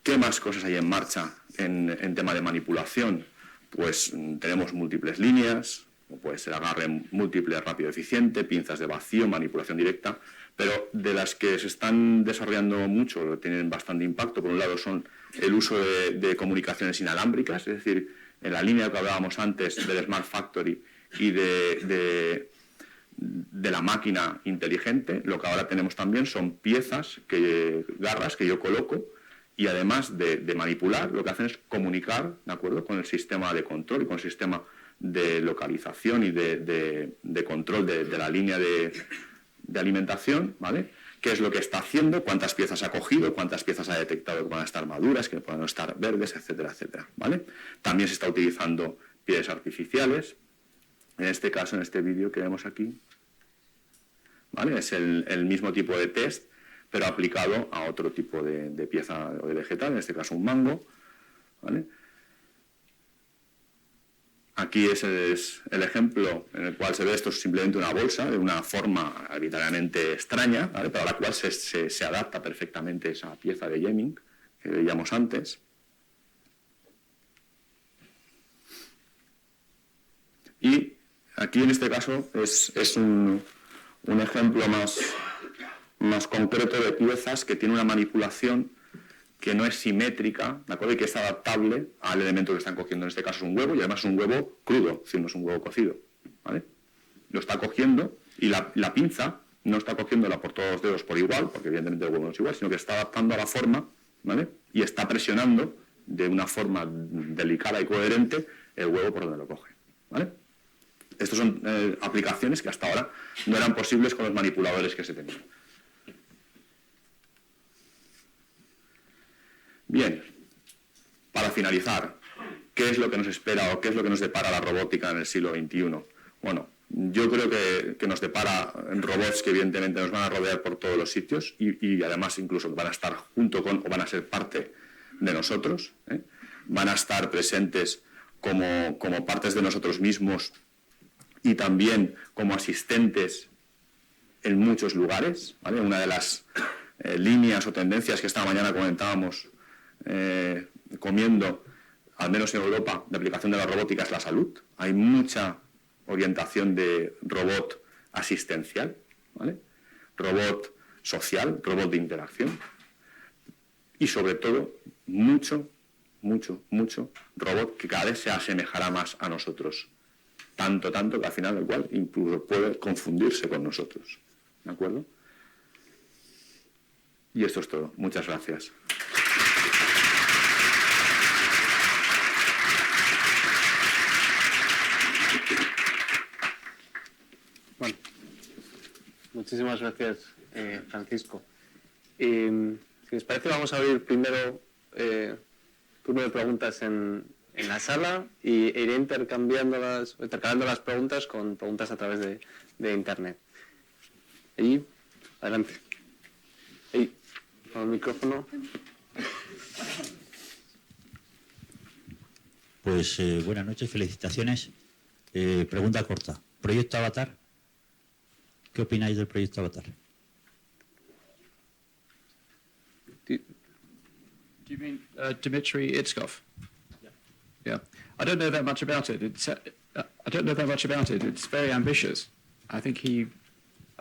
¿qué más cosas hay en marcha en tema de manipulación? Pues tenemos múltiples líneas, como puede ser agarre múltiple, rápido, eficiente, pinzas de vacío, manipulación directa, pero de las que se están desarrollando mucho, tienen bastante impacto, por un lado son el uso de comunicaciones inalámbricas, es decir, en la línea que hablábamos antes del Smart Factory y de la máquina inteligente, lo que ahora tenemos también son piezas, garras que yo coloco, y además de manipular, lo que hacen es comunicar, ¿de acuerdo?, con el sistema de control y con el sistema de localización y de control de la línea de alimentación, ¿vale? ¿Qué es lo que está haciendo? ¿Cuántas piezas ha cogido? ¿Cuántas piezas ha detectado que van a estar maduras, que puedan estar verdes, etcétera, etcétera, ¿vale? También se está utilizando pieles artificiales. En este caso, en este vídeo que vemos aquí, ¿vale? Es el mismo tipo de test, pero aplicado a otro tipo de pieza o de vegetal, en este caso un mango, ¿vale? Aquí es el ejemplo en el cual se ve esto es simplemente una bolsa de una forma arbitrariamente extraña, ¿vale?, para la cual se adapta perfectamente esa pieza de jamming que veíamos antes. Y aquí en este caso es un ejemplo más concreto de piezas que tiene una manipulación que no es simétrica, ¿de acuerdo?, y que es adaptable al elemento que están cogiendo. En este caso es un huevo, y además es un huevo crudo, es decir, no es un huevo cocido, ¿vale? Lo está cogiendo, y la pinza no está cogiéndola por todos los dedos por igual, porque evidentemente el huevo no es igual, sino que está adaptando a la forma, ¿vale?, y está presionando de una forma delicada y coherente el huevo por donde lo coge, ¿vale? Estas son aplicaciones que hasta ahora no eran posibles con los manipuladores que se tenían. Bien, para finalizar, ¿qué es lo que nos espera o qué es lo que nos depara la robótica en el siglo XXI? Bueno, yo creo que nos depara robots que evidentemente nos van a rodear por todos los sitios y además incluso van a estar junto con o van a ser parte de nosotros, ¿eh? Van a estar presentes como partes de nosotros mismos y también como asistentes en muchos lugares, ¿vale? Una de las líneas o tendencias que esta mañana comentábamos comiendo, al menos en Europa, de aplicación de la robótica es la salud. Hay mucha orientación de robot asistencial, ¿vale?, robot social, robot de interacción y sobre todo mucho mucho robot que cada vez se asemejará más a nosotros. Tanto que al final el cual incluso puede confundirse con nosotros. ¿De acuerdo? Y esto es todo. Muchas gracias. Bueno, muchísimas gracias, Francisco. Si les parece, vamos a abrir primero turno de preguntas en la sala e iré intercambiando las preguntas con preguntas a través de Internet. Allí, adelante. Ahí, con el micrófono. Pues buenas noches, felicitaciones. Pregunta corta. ¿Proyecto Avatar? ¿Qué opináis del proyecto Avatar? Do you mean Dmitry Itskov? Yeah. I don't know that much about it. It's very ambitious. I think he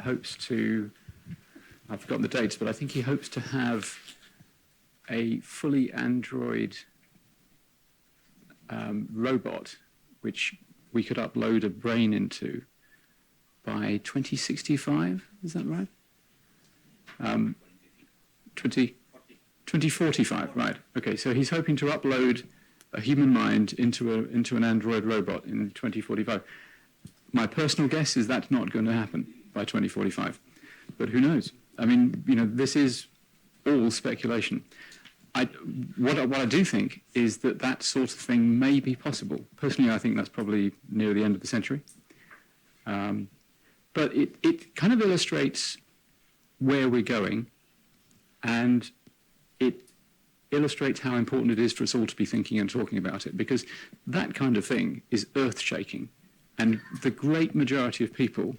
hopes to, I've forgotten the dates, but I think he hopes to have a fully Android robot which we could upload a brain into by 2065. Is that right? 2045, right. Okay, so he's hoping to upload a human mind into an Android robot in 2045. My personal guess is that's not going to happen by 2045, but who knows? I mean, this is all speculation. What I do think is that sort of thing may be possible. Personally, I think that's probably near the end of the century. But it kind of illustrates where we're going, and it illustrates how important it is for us all to be thinking and talking about it, because that kind of thing is earth-shaking, and the great majority of people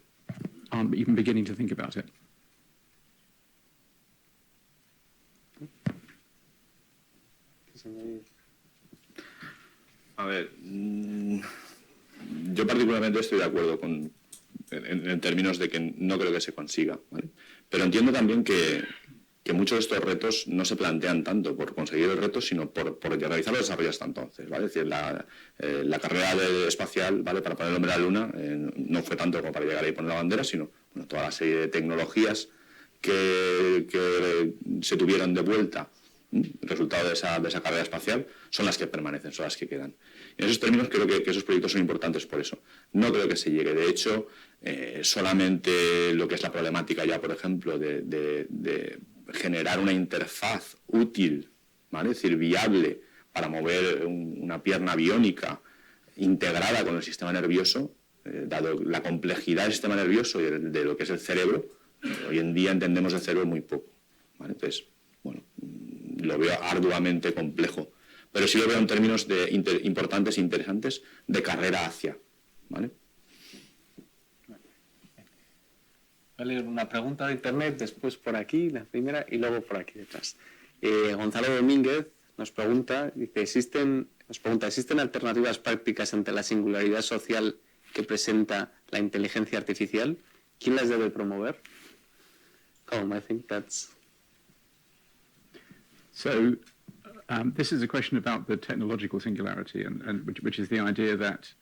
aren't even beginning to think about it. A ver, yo particularmente estoy de acuerdo en términos de que no creo que se consiga, ¿vale? Pero entiendo también que muchos de estos retos no se plantean tanto por conseguir el reto, sino por realizar los desarrollos hasta entonces, ¿vale? Es decir, la carrera espacial, ¿vale?, para poner el hombre a la Luna no fue tanto como para llegar ahí y poner la bandera, sino toda la serie de tecnologías que se tuvieron de vuelta, resultado de esa carrera espacial, son las que permanecen, son las que quedan. Y en esos términos creo que esos proyectos son importantes por eso. No creo que se llegue. De hecho, solamente lo que es la problemática ya, por ejemplo, de generar una interfaz útil, ¿vale?, es decir, viable para mover una pierna biónica integrada con el sistema nervioso, dado la complejidad del sistema nervioso y de lo que es el cerebro, hoy en día entendemos el cerebro muy poco, ¿vale? Entonces, bueno, lo veo arduamente complejo, pero sí lo veo en términos importantes e interesantes de carrera hacia, ¿vale? Vale, una pregunta de Internet, después por aquí, la primera, y luego por aquí detrás. Gonzalo Domínguez nos pregunta, ¿existen alternativas prácticas ante la singularidad social que presenta la inteligencia artificial? ¿Quién las debe promover? I think that's... So this is a question about the technological singularity, and which is the idea that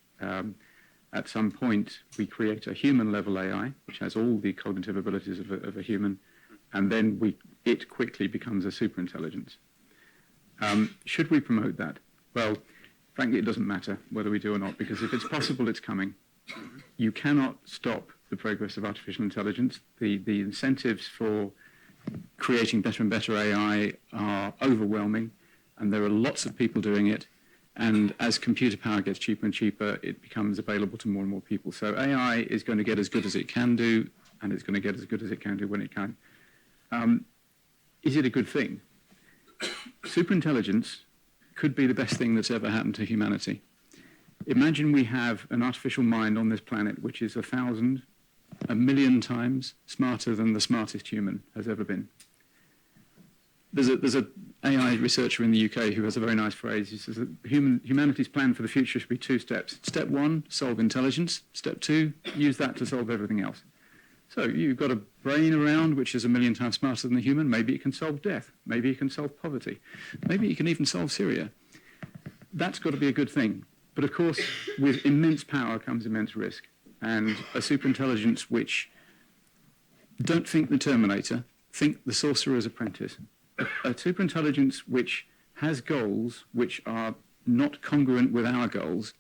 at some point we create a human-level AI, which has all the cognitive abilities of a human, and then it quickly becomes a superintelligence. Should we promote that? Well, frankly, it doesn't matter whether we do or not, because if it's possible, it's coming. You cannot stop the progress of artificial intelligence. The incentives for creating better and better AI are overwhelming, and there are lots of people doing it. And as computer power gets cheaper and cheaper, it becomes available to more and more people. So AI is going to get as good as it can do, and it's going to get as good as it can do when it can. Is it a good thing? Superintelligence could be the best thing that's ever happened to humanity. Imagine we have an artificial mind on this planet which is 1,000, 1,000,000 times smarter than the smartest human has ever been. There's an AI researcher in the UK who has a very nice phrase. He says that humanity's plan for the future should be 2 steps. Step 1, solve intelligence. Step 2, use that to solve everything else. So you've got a brain around which is 1,000,000 times smarter than the human. Maybe it can solve death. Maybe it can solve poverty. Maybe it can even solve Syria. That's got to be a good thing. But of course, with immense power comes immense risk. And a superintelligence which don't think the Terminator, think the Sorcerer's Apprentice. A superintelligence which has goals which are not congruent with our goals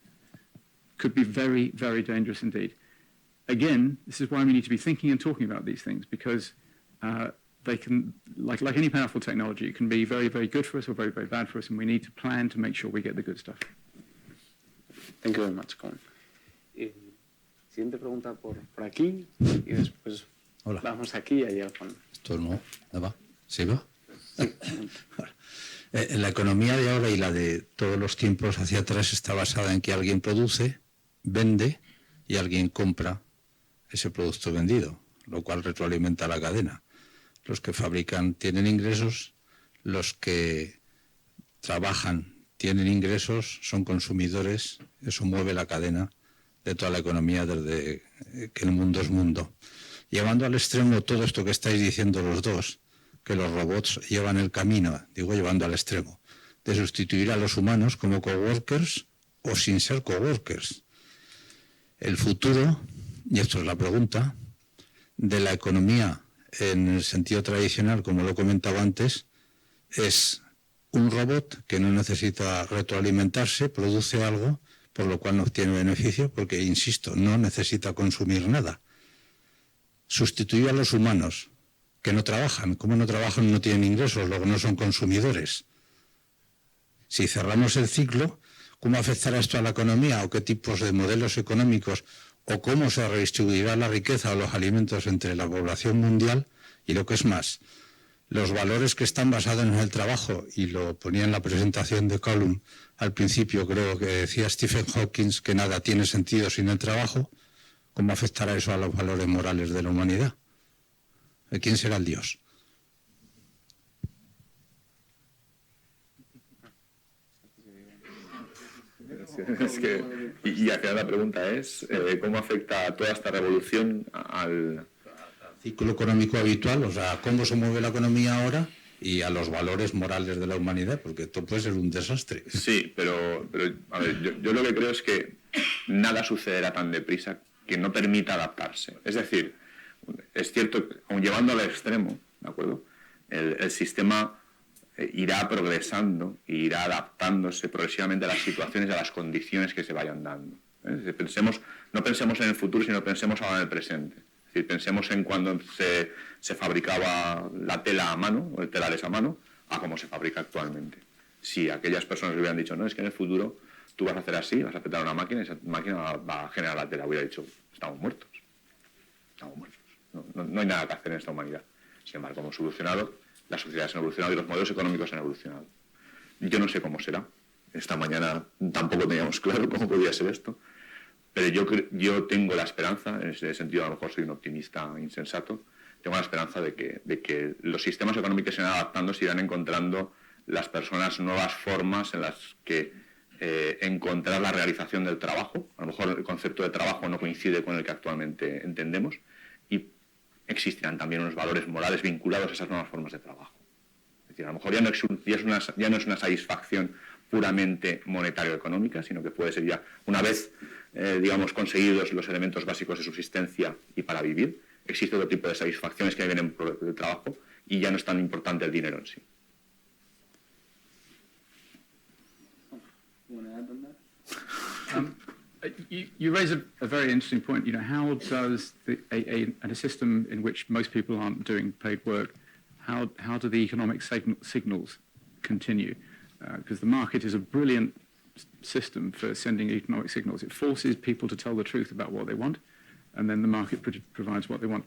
could be very, very dangerous indeed. Again, this is why we need to be thinking and talking about these things, because they can, like any powerful technology, it can be very, very good for us or very, very bad for us, and we need to plan to make sure we get the good stuff. Thank you very much, Colin. Siguiente pregunta por aquí y después Hola. vamos aquí y allá al fondo. Esto no va. ¿Sí va? La economía de ahora y la de todos los tiempos hacia atrás está basada en que alguien produce, vende y alguien compra ese producto vendido, lo cual retroalimenta la cadena. Los que fabrican tienen ingresos, los que trabajan tienen ingresos, son consumidores, eso mueve la cadena de toda la economía desde que el mundo es mundo. Llevando al extremo todo esto que estáis diciendo los dos, que los robots llevan el camino, digo llevando al extremo, de sustituir a los humanos como coworkers o sin ser coworkers. El futuro, y esto es la pregunta, de la economía en el sentido tradicional, como lo he comentado antes, es un robot que no necesita retroalimentarse, produce algo, por lo cual no obtiene beneficio, porque, insisto, no necesita consumir nada. Sustituir a los humanos, que no trabajan. Como no trabajan, no tienen ingresos, luego no son consumidores. Si cerramos el ciclo, ¿cómo afectará esto a la economía? ¿O qué tipos de modelos económicos? ¿O cómo se redistribuirá la riqueza o los alimentos entre la población mundial? Y lo que es más, los valores que están basados en el trabajo, y lo ponía en la presentación de Colum al principio, creo que decía Stephen Hawking que nada tiene sentido sin el trabajo, ¿cómo afectará eso a los valores morales de la humanidad? ¿De quién será el Dios? Es que, y al final la pregunta es, ¿cómo afecta toda esta revolución al Ciclo económico habitual, o sea, cómo se mueve la economía ahora y a los valores morales de la humanidad, porque esto puede ser un desastre. Sí, pero a ver, yo lo que creo es que nada sucederá tan deprisa que no permita adaptarse. Es decir, es cierto que, aun llevando al extremo, ¿de acuerdo? El sistema irá progresando e irá adaptándose progresivamente a las situaciones y a las condiciones que se vayan dando. No pensemos en el futuro, sino pensemos ahora en el presente. Es decir, pensemos en cuando se fabricaba la tela a mano, o el telares a mano, a cómo se fabrica actualmente. Si aquellas personas hubieran dicho, no, es que en el futuro tú vas a hacer así, vas a apretar una máquina y esa máquina va a generar la tela, hubiera dicho, estamos muertos. Estamos muertos. No hay nada que hacer en esta humanidad. Sin embargo, hemos evolucionado, las sociedades han evolucionado y los modelos económicos han evolucionado. Yo no sé cómo será. Esta mañana tampoco teníamos claro cómo podía ser esto. Pero yo tengo la esperanza, en ese sentido a lo mejor soy un optimista insensato, tengo la esperanza de que los sistemas económicos se irán adaptando, se irán encontrando las personas nuevas formas en las que encontrar la realización del trabajo. A lo mejor el concepto de trabajo no coincide con el que actualmente entendemos y existirán también unos valores morales vinculados a esas nuevas formas de trabajo. Es decir, a lo mejor ya no es una satisfacción puramente monetario-económica, sino que puede ser ya, una vez, digamos, conseguidos los elementos básicos de subsistencia y para vivir, existe otro tipo de satisfacciones que vienen por el trabajo y ya no es tan importante el dinero en sí. You raise a very interesting point. You know, how does a system in which most people aren't doing paid work, how do the economic signals continue? Because the market is a brilliant system for sending economic signals. It forces people to tell the truth about what they want, and then the market provides what they want.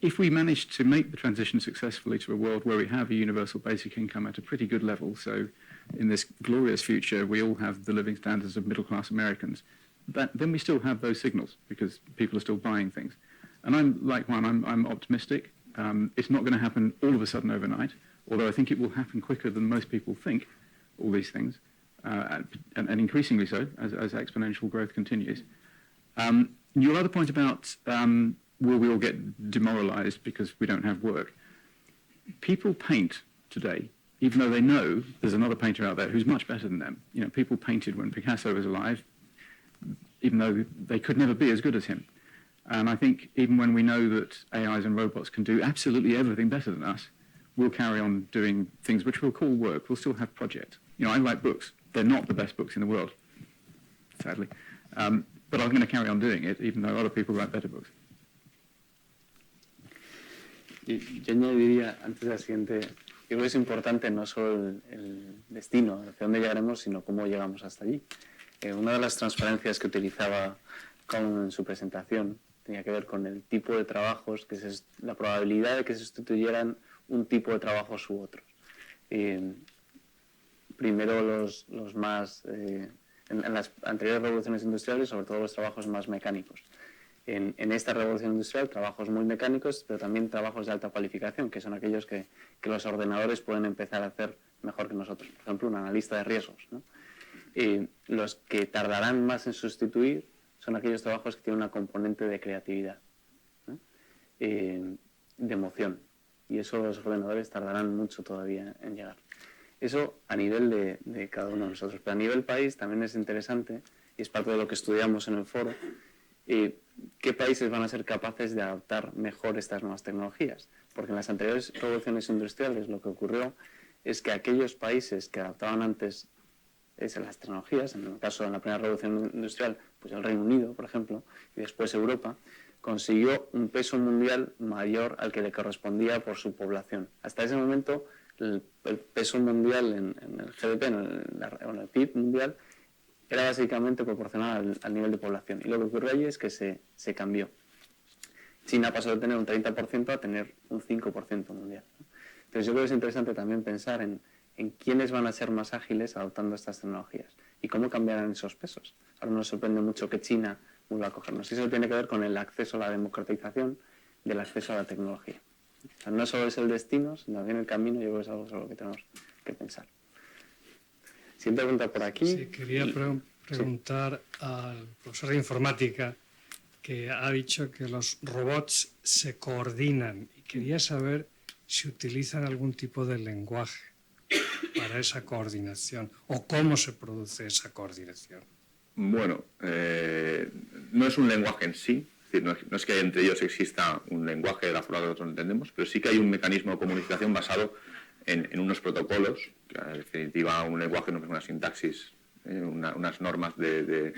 If we manage to make the transition successfully to a world where we have a universal basic income at a pretty good level, so in this glorious future we all have the living standards of middle-class Americans, then we still have those signals because people are still buying things. And I'm like Juan, I'm optimistic. It's not going to happen all of a sudden overnight, although I think it will happen quicker than most people think, all these things, and increasingly so as exponential growth continues. Your other point about will we all get demoralized because we don't have work? People paint today even though they know there's another painter out there who's much better than them. You know, people painted when Picasso was alive, even though they could never be as good as him. And I think even when we know that AIs and robots can do absolutely everything better than us, we'll carry on doing things which we'll call work. We'll still have projects. You know, I write books. They're not the best books in the world, sadly. But I'm going to carry on doing it, even though other people write better books. Yo añadiría, antes de la siguiente, yo creo que es importante no solo el destino, hacia dónde llegaremos, sino cómo llegamos hasta allí. Una de las transparencias que utilizaba Cohn en su presentación tenía que ver con el tipo de trabajos, la probabilidad de que se sustituyeran un tipo de trabajos u otros. Primero los más, en las anteriores revoluciones industriales, sobre todo los trabajos más mecánicos. En esta revolución industrial, trabajos muy mecánicos, pero también trabajos de alta cualificación, que son aquellos que los ordenadores pueden empezar a hacer mejor que nosotros. Por ejemplo, un analista de riesgos, ¿no? Los que tardarán más en sustituir son aquellos trabajos que tienen una componente de creatividad, ¿no? De emoción. Y eso los ordenadores tardarán mucho todavía en llegar. Eso a nivel de cada uno de nosotros. Pero a nivel país también es interesante, y es parte de lo que estudiamos en el foro, qué países van a ser capaces de adaptar mejor estas nuevas tecnologías. Porque en las anteriores revoluciones industriales lo que ocurrió es que aquellos países que adaptaban antes las tecnologías, en el caso de la primera revolución industrial, pues el Reino Unido, por ejemplo, y después Europa, consiguió un peso mundial mayor al que le correspondía por su población. Hasta ese momento, el peso mundial en el GDP, en el PIB mundial, era básicamente proporcional al nivel de población. Y lo que ocurrió allí es que se cambió. China pasó de tener un 30% a tener un 5% mundial, ¿no? Entonces yo creo que es interesante también pensar en quiénes van a ser más ágiles adoptando estas tecnologías y cómo cambiarán esos pesos. Ahora nos sorprende mucho que China vuelva a cogernos. Y eso tiene que ver con el acceso a la democratización del acceso a la tecnología. O sea, no solo es el destino, sino también el camino. Yo creo que es algo sobre lo que tenemos que pensar. Siguiente pregunta por aquí. Sí, quería preguntar al profesor de informática que ha dicho que los robots se coordinan y quería saber si utilizan algún tipo de lenguaje para esa coordinación o cómo se produce esa coordinación. Bueno, no es un lenguaje en sí, es decir, no es que entre ellos exista un lenguaje de la forma que nosotros entendemos, pero sí que hay un mecanismo de comunicación basado en unos protocolos, que en definitiva un lenguaje no es una sintaxis, unas normas de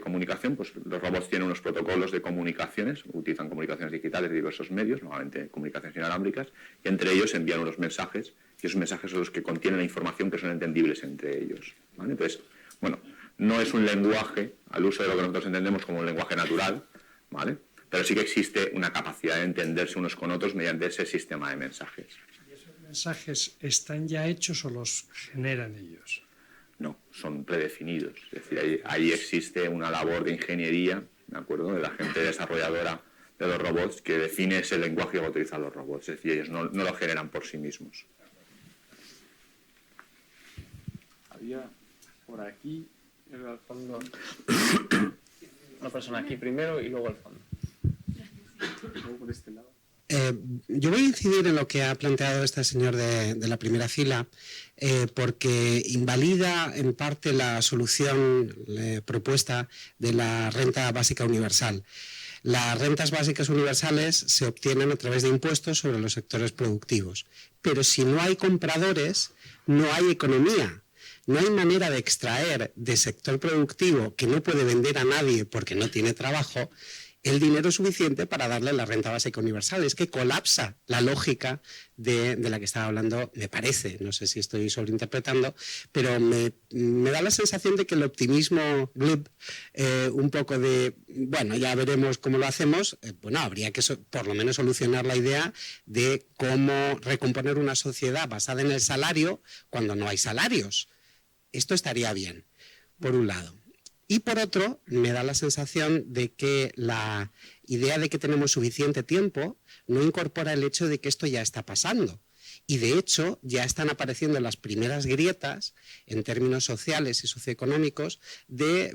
comunicación. Pues los robots tienen unos protocolos de comunicaciones, utilizan comunicaciones digitales de diversos medios, normalmente comunicaciones inalámbricas, y entre ellos envían unos mensajes, y esos mensajes son los que contienen la información que son entendibles entre ellos, ¿vale? Entonces, bueno, no es un lenguaje al uso de lo que nosotros entendemos como un lenguaje natural, ¿vale? Pero sí que existe una capacidad de entenderse unos con otros mediante ese sistema de mensajes. ¿Y esos mensajes están ya hechos o los generan ellos? No, son predefinidos. Es decir, ahí existe una labor de ingeniería, ¿de acuerdo?, de la gente desarrolladora de los robots que define ese lenguaje que va a utilizar los robots. Es decir, ellos no lo generan por sí mismos. Había por aquí, al fondo, una persona aquí primero y luego al fondo. Luego por este lado. Yo voy a incidir en lo que ha planteado este señor de la primera fila, porque invalida en parte la solución propuesta de la renta básica universal. Las rentas básicas universales se obtienen a través de impuestos sobre los sectores productivos, pero si no hay compradores, no hay economía. No hay manera de extraer de sector productivo que no puede vender a nadie porque no tiene trabajo el dinero suficiente para darle la renta básica universal. Es que colapsa la lógica de la que estaba hablando, me parece, no sé si estoy sobreinterpretando, pero me da la sensación de que el optimismo glib, un poco de, bueno, ya veremos cómo lo hacemos, bueno, habría que por lo menos solucionar la idea de cómo recomponer una sociedad basada en el salario cuando no hay salarios. Esto estaría bien, por un lado. Y por otro, me da la sensación de que la idea de que tenemos suficiente tiempo no incorpora el hecho de que esto ya está pasando Y de hecho ya están apareciendo las primeras grietas en términos sociales y socioeconómicos de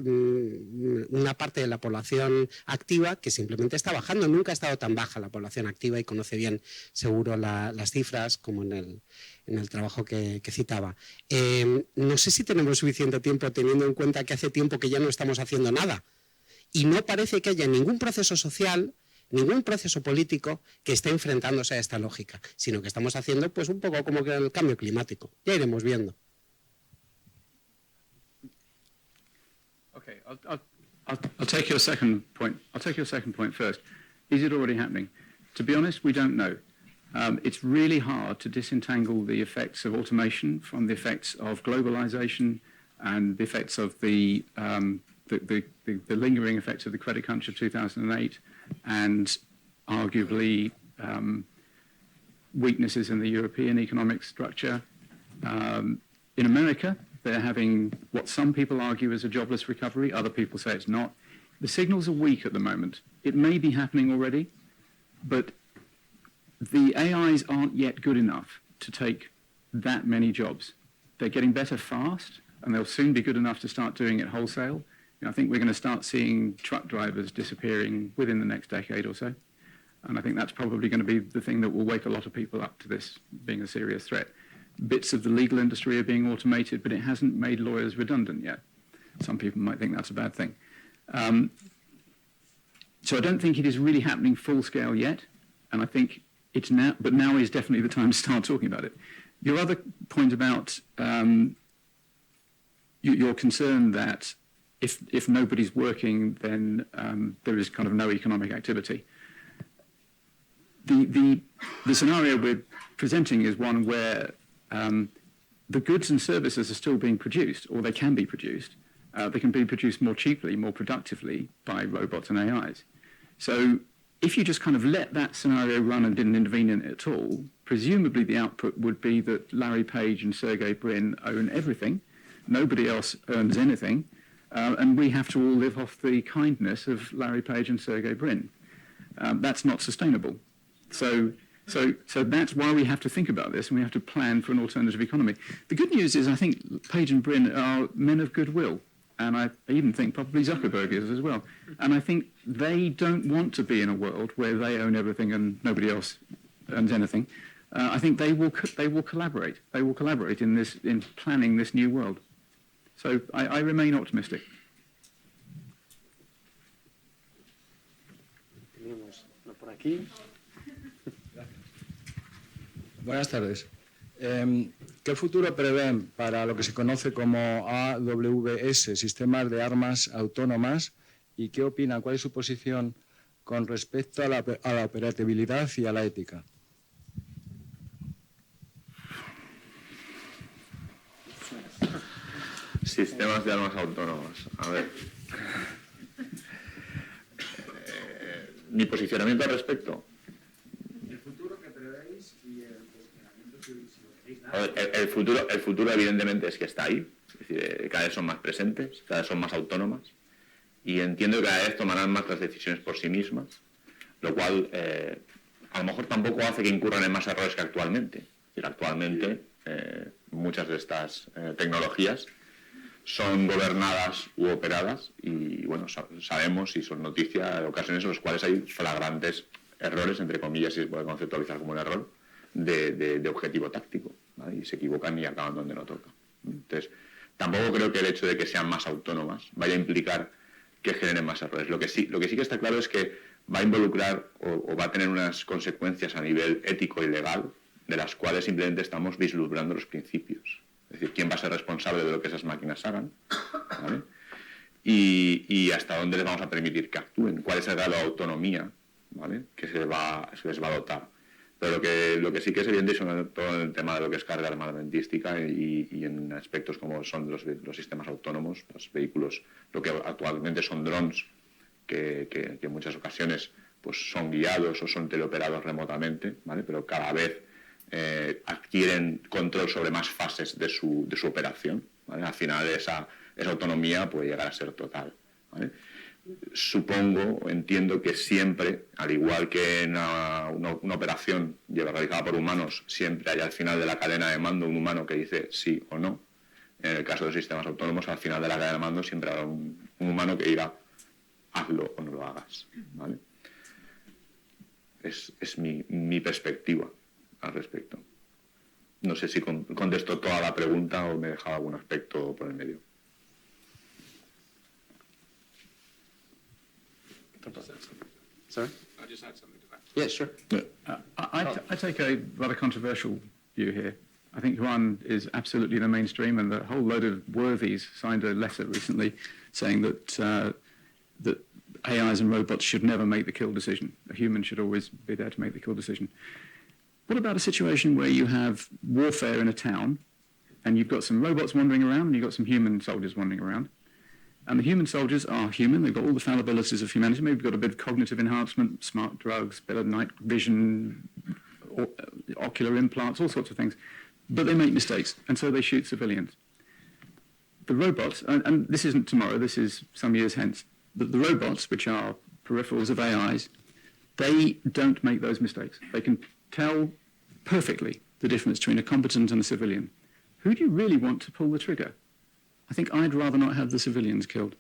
una parte de la población activa que simplemente está bajando. Nunca ha estado tan baja la población activa y conoce bien seguro las cifras como en el trabajo que citaba. No sé si tenemos suficiente tiempo teniendo en cuenta que hace tiempo que ya no estamos haciendo nada. Y no parece que haya ningún proceso social, ningún proceso político que esté enfrentándose a esta lógica, sino que estamos haciendo pues un poco como que el cambio climático. Ya iremos viendo. Okay, I'll take your second point. I'll take your second point first. Is it already happening? To be honest, we don't know. It's really hard to disentangle the effects of automation from the effects of globalization and the effects of the lingering effects of the credit crunch of 2008 and arguably weaknesses in the European economic structure. In America, they're having what some people argue is a jobless recovery, other people say it's not. The signals are weak at the moment. It may be happening already, but the AIs aren't yet good enough to take that many jobs. They're getting better fast, and they'll soon be good enough to start doing it wholesale. I think we're going to start seeing truck drivers disappearing within the next decade or so. And I think that's probably going to be the thing that will wake a lot of people up to this being a serious threat. Bits of the legal industry are being automated, but it hasn't made lawyers redundant yet. Some people might think that's a bad thing. So I don't think it is really happening full scale yet. And I think it's now, but now is definitely the time to start talking about it. Your other point about your concern that if nobody's working, then there is kind of no economic activity. The scenario we're presenting is one where the goods and services are still being produced, or they can be produced. They can be produced more cheaply, more productively by robots and AIs. So if you just kind of let that scenario run and didn't intervene in it at all, presumably the output would be that Larry Page and Sergey Brin own everything, nobody else earns anything, and we have to all live off the kindness of Larry Page and Sergey Brin. That's not sustainable. So that's why we have to think about this, and we have to plan for an alternative economy. The good news is I think Page and Brin are men of goodwill, and I even think probably Zuckerberg is as well. And I think they don't want to be in a world where they own everything and nobody else earns anything. I think they will collaborate. They will collaborate in planning this new world. So I remain optimistic. Por aquí. Buenas tardes. ¿Qué futuro prevén para lo que se conoce como AWS, sistemas de armas autónomas? ¿Y qué opinan? ¿Cuál es su posición con respecto a la operatividad y a la ética? Sistemas de armas autónomas. A ver. Mi posicionamiento al respecto. El futuro que prevéis y el posicionamiento si lo queréis dar. El futuro evidentemente es que está ahí. Es decir, cada vez son más presentes, cada vez son más autónomas. Y entiendo que cada vez tomarán más las decisiones por sí mismas, lo cual a lo mejor tampoco hace que incurran en más errores que actualmente. Es decir, actualmente muchas de estas tecnologías son gobernadas u operadas y, bueno, sabemos y son noticia de ocasiones en las cuales hay flagrantes errores, entre comillas, si se puede conceptualizar como un error, de objetivo táctico, ¿vale? Y se equivocan y acaban donde no toca. Entonces, tampoco creo que el hecho de que sean más autónomas vaya a implicar que generen más errores. Lo que sí que está claro es que va a involucrar o va a tener unas consecuencias a nivel ético y legal de las cuales simplemente estamos vislumbrando los principios. Es decir, quién va a ser responsable de lo que esas máquinas hagan, ¿vale? Y hasta dónde les vamos a permitir que actúen, cuál es el grado de autonomía, ¿vale?, que se les va a dotar. Pero lo que sí que es evidente, sobre todo en el tema de lo que es carga armamentística y en aspectos como son los sistemas autónomos, los vehículos, lo que actualmente son drones, que en muchas ocasiones pues son guiados o son teleoperados remotamente, ¿vale?, pero cada vez adquieren control sobre más fases de su operación, ¿vale? Al final esa autonomía puede llegar a ser total, ¿vale? supongo o entiendo que siempre, al igual que en una operación realizada por humanos, siempre hay al final de la cadena de mando un humano que dice sí o no. En el caso de los sistemas autónomos, al final de la cadena de mando siempre habrá un humano que diga hazlo o no lo hagas, ¿vale? Es mi perspectiva al respecto. No sé si contesto toda la pregunta o me he dejado algún aspecto por el medio. Sorry? I just add something to that. Yeah, sure. I take a rather controversial view here. I think Juan is absolutely the mainstream, and the whole load of worthies signed a letter recently saying that that AIs and robots should never make the kill decision. A human should always be there to make the kill decision. What about a situation where you have warfare in a town, and you've got some robots wandering around, and you've got some human soldiers wandering around? And the human soldiers are human. They've got all the fallibilities of humanity. Maybe got a bit of cognitive enhancement, smart drugs, better night vision, ocular implants, all sorts of things. But they make mistakes, and so they shoot civilians. The robots, and this isn't tomorrow, this is some years hence, but the robots, which are peripherals of AIs, they don't make those mistakes. They can tell perfectly the difference between a combatant and a civilian. Who do you really want to pull the trigger? I think I'd rather not have the civilians killed.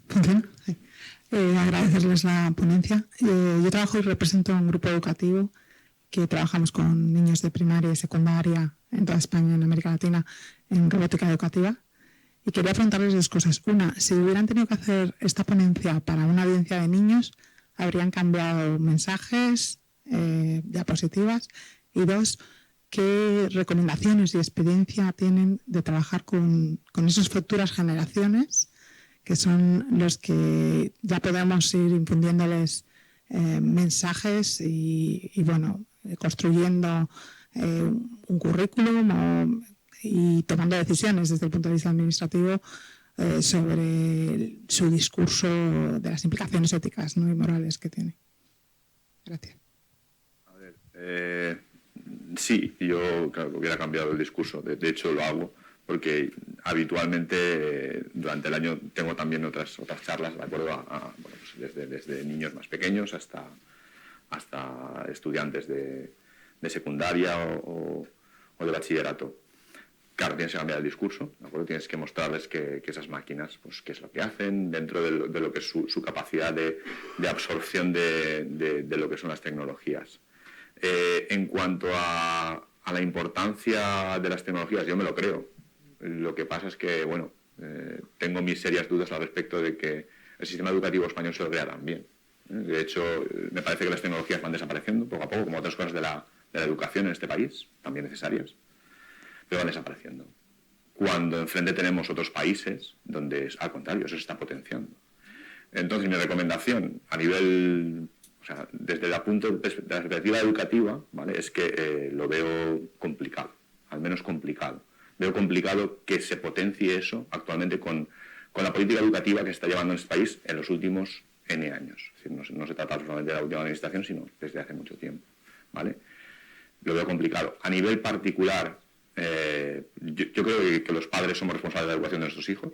¿Funciona? Sí. Agradecerles la ponencia. Yo trabajo y represento un grupo educativo que trabajamos con niños de primaria y secundaria en toda España, en América Latina, en robótica educativa. Y quería preguntarles dos cosas. Una, si hubieran tenido que hacer esta ponencia para una audiencia de niños, ¿habrían cambiado mensajes, diapositivas? Y dos, ¿qué recomendaciones y experiencia tienen de trabajar con esas futuras generaciones, que son los que ya podemos ir infundiéndoles mensajes y bueno, construyendo un currículum y tomando decisiones desde el punto de vista administrativo sobre su discurso de las implicaciones éticas, ¿no?, y morales que tiene? Gracias. A ver, sí, yo claro, hubiera cambiado el discurso. De hecho, lo hago porque habitualmente durante el año tengo también otras charlas, de acuerdo bueno, pues desde niños más pequeños hasta estudiantes de secundaria o de bachillerato. Claro, tienes que cambiar el discurso, ¿de acuerdo? Tienes que mostrarles que esas máquinas, pues qué es lo que hacen dentro de lo que es su capacidad de absorción de lo que son las tecnologías. En cuanto a la importancia de las tecnologías, yo me lo creo. Lo que pasa es que, bueno, tengo mis serias dudas al respecto de que el sistema educativo español se lo crea tan bien. De hecho, me parece que las tecnologías van desapareciendo poco a poco, como otras cosas de la educación en este país, también necesarias, pero van desapareciendo. Cuando enfrente tenemos otros países donde, al contrario, eso se está potenciando. Entonces, mi recomendación a nivel, o sea, desde la perspectiva educativa, ¿vale?, es que lo veo complicado, al menos complicado. Veo complicado que se potencie eso actualmente con la política educativa que se está llevando en este país en los últimos N años. Es decir, no se trata solamente de la última administración, sino desde hace mucho tiempo, ¿vale? Lo veo complicado. A nivel particular, yo creo que los padres somos responsables de la educación de nuestros hijos.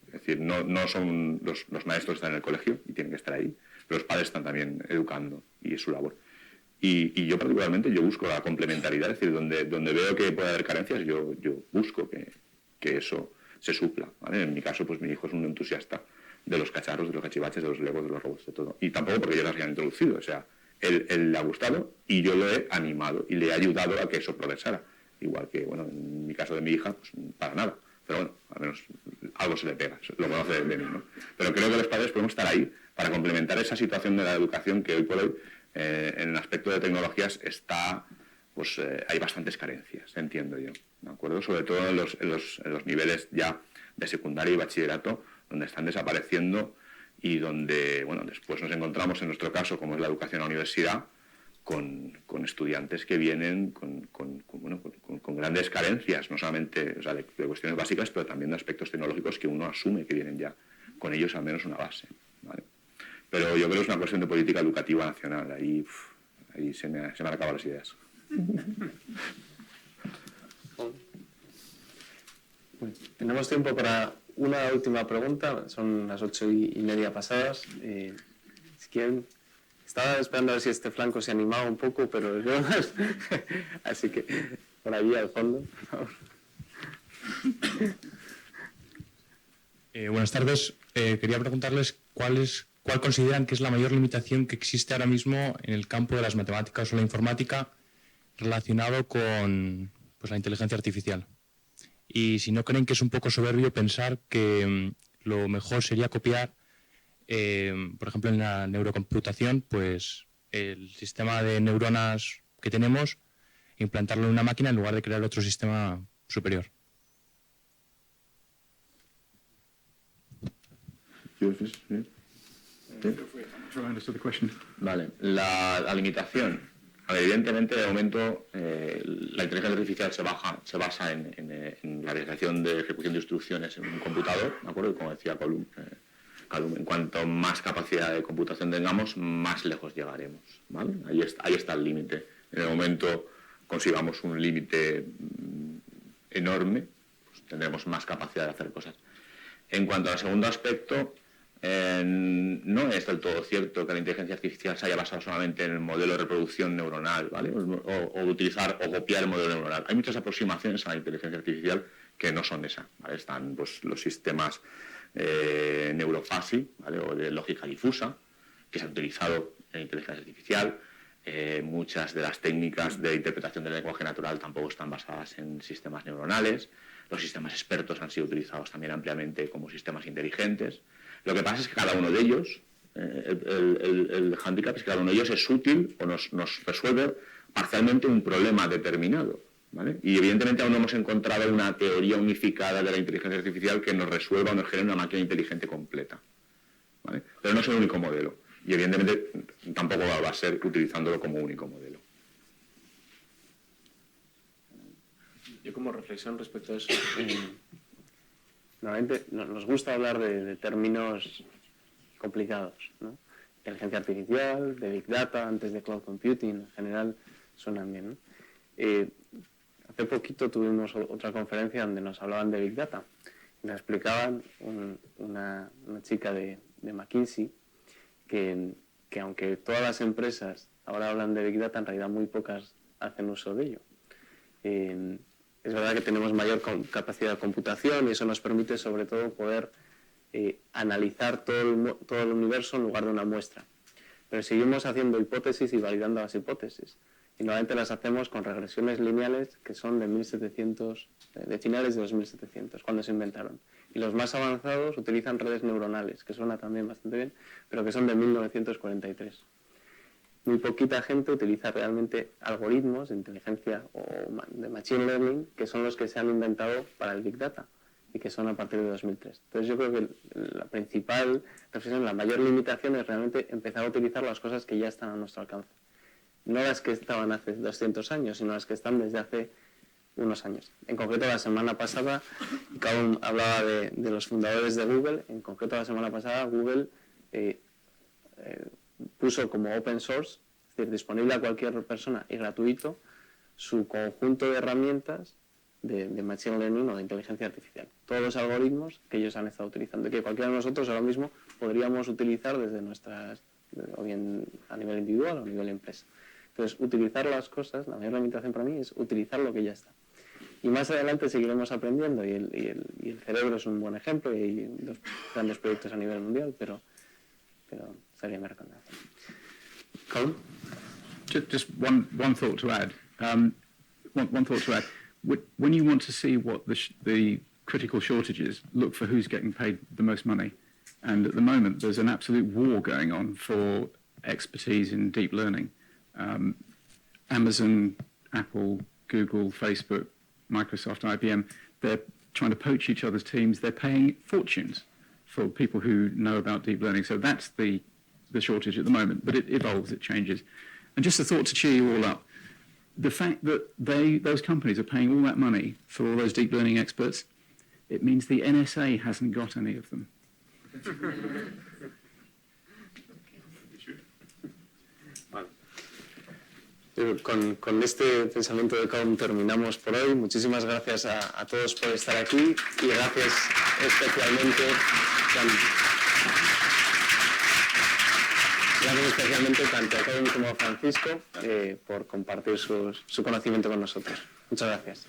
Es decir, no son los maestros que están en el colegio y tienen que estar ahí, pero los padres están también educando y es su labor. Y yo particularmente busco la complementariedad, es decir, donde veo que puede haber carencias, yo busco que eso se supla, ¿vale? En mi caso, pues mi hijo es un entusiasta de los cacharros, de los cachivaches, de los legos, de los robots, de todo. Y tampoco porque yo los haya introducido, o sea, él le ha gustado y yo lo he animado y le he ayudado a que eso progresara. Igual que, bueno, en mi caso de mi hija, pues para nada. Pero bueno, al menos algo se le pega, lo conoce de mí, ¿no? Pero creo que los padres podemos estar ahí para complementar esa situación de la educación que hoy por hoy, en el aspecto de tecnologías, está, pues hay bastantes carencias, entiendo yo, ¿de acuerdo? Sobre todo en los niveles ya de secundaria y bachillerato, donde están desapareciendo y donde, bueno, después nos encontramos, en nuestro caso, como es la educación en la universidad, con estudiantes que vienen con grandes carencias, no solamente, o sea, de cuestiones básicas, pero también de aspectos tecnológicos que uno asume que vienen ya con ellos al menos una base, ¿vale? Pero yo creo que es una cuestión de política educativa nacional, ahí se me han acabado las ideas. Tenemos tiempo para una última pregunta. Son las 8:30 pasadas. Si quieren, estaba esperando a ver si este flanco se animaba un poco, pero es verdad. Así que por allí al fondo, por favor. Buenas tardes. Quería preguntarles cuál consideran que es la mayor limitación que existe ahora mismo en el campo de las matemáticas o la informática relacionado con la inteligencia artificial. Y si no creen que es un poco soberbio pensar que lo mejor sería copiar, por ejemplo, en la neurocomputación, pues el sistema de neuronas que tenemos, implantarlo en una máquina en lugar de crear otro sistema superior. Vale, la limitación. Evidentemente, de momento, la inteligencia artificial se basa en la realización de ejecución de instrucciones en un computador, ¿de acuerdo? Y como decía Calum, en cuanto más capacidad de computación tengamos, más lejos llegaremos, ¿vale? Ahí está el límite. En el momento consigamos un límite enorme, pues tendremos más capacidad de hacer cosas. En cuanto al segundo aspecto, no es del todo cierto que la inteligencia artificial se haya basado solamente en el modelo de reproducción neuronal, ¿vale? O utilizar o copiar el modelo neuronal. Hay muchas aproximaciones a la inteligencia artificial que no son esa, ¿vale? Están pues, los sistemas neurofuzzy, ¿vale? O de lógica difusa, que se han utilizado en inteligencia artificial. Muchas de las técnicas de interpretación del lenguaje natural tampoco están basadas en sistemas neuronales. Los sistemas expertos han sido utilizados también ampliamente como sistemas inteligentes. Lo que pasa es que cada uno de ellos, el hándicap es que cada uno de ellos es útil o nos resuelve parcialmente un problema determinado, ¿vale? Y evidentemente aún no hemos encontrado una teoría unificada de la inteligencia artificial que nos resuelva o nos genere una máquina inteligente completa, ¿vale? Pero no es el único modelo y evidentemente tampoco va a ser utilizándolo como único modelo. Yo como reflexión respecto a eso, normalmente nos gusta hablar de términos complicados, ¿no? Inteligencia artificial, de Big Data, antes de Cloud Computing, en general suenan bien, ¿no? Hace poquito tuvimos otra conferencia donde nos hablaban de Big Data. Nos explicaban una chica de McKinsey que aunque todas las empresas ahora hablan de Big Data, en realidad muy pocas hacen uso de ello. Es verdad que tenemos mayor capacidad de computación y eso nos permite sobre todo poder analizar todo el universo en lugar de una muestra. Pero seguimos haciendo hipótesis y validando las hipótesis. Y normalmente las hacemos con regresiones lineales que son de finales de los 1700, cuando se inventaron. Y los más avanzados utilizan redes neuronales, que suena también bastante bien, pero que son de 1943. Muy poquita gente utiliza realmente algoritmos de inteligencia o de machine learning, que son los que se han inventado para el Big Data y que son a partir de 2003. Entonces yo creo que la principal reflexión, la mayor limitación es realmente empezar a utilizar las cosas que ya están a nuestro alcance. No las que estaban hace 200 años, sino las que están desde hace unos años. En concreto, la semana pasada, Calum hablaba de los fundadores de Google. En concreto, la semana pasada, Google puso como open source, es decir, disponible a cualquier persona y gratuito, su conjunto de herramientas de machine learning o de inteligencia artificial. Todos los algoritmos que ellos han estado utilizando, que cualquiera de nosotros ahora mismo podríamos utilizar desde nuestras, o bien a nivel individual o a nivel empresa. Entonces, utilizar las cosas, la mayor limitación para mí es utilizar lo que ya está. Y más adelante seguiremos aprendiendo y el cerebro es un buen ejemplo y hay dos grandes proyectos a nivel mundial, pero sería mi recomendación. Colin? Just one thought to add. One thought to add. When you want to see what the critical shortages, look for who's getting paid the most money. And at the moment, there's an absolute war going on for expertise in deep learning. Amazon, Apple, Google, Facebook, Microsoft, IBM, they're trying to poach each other's teams. They're paying fortunes for people who know about deep learning. So that's the shortage at the moment, but it evolves, it changes. And just a thought to cheer you all up. The fact that those companies are paying all that money for all those deep learning experts, it means the NSA hasn't got any of them. Yo con este pensamiento de COM terminamos por hoy. Muchísimas gracias a todos por estar aquí y gracias especialmente tanto a COM como a Francisco por compartir su conocimiento con nosotros. Muchas gracias.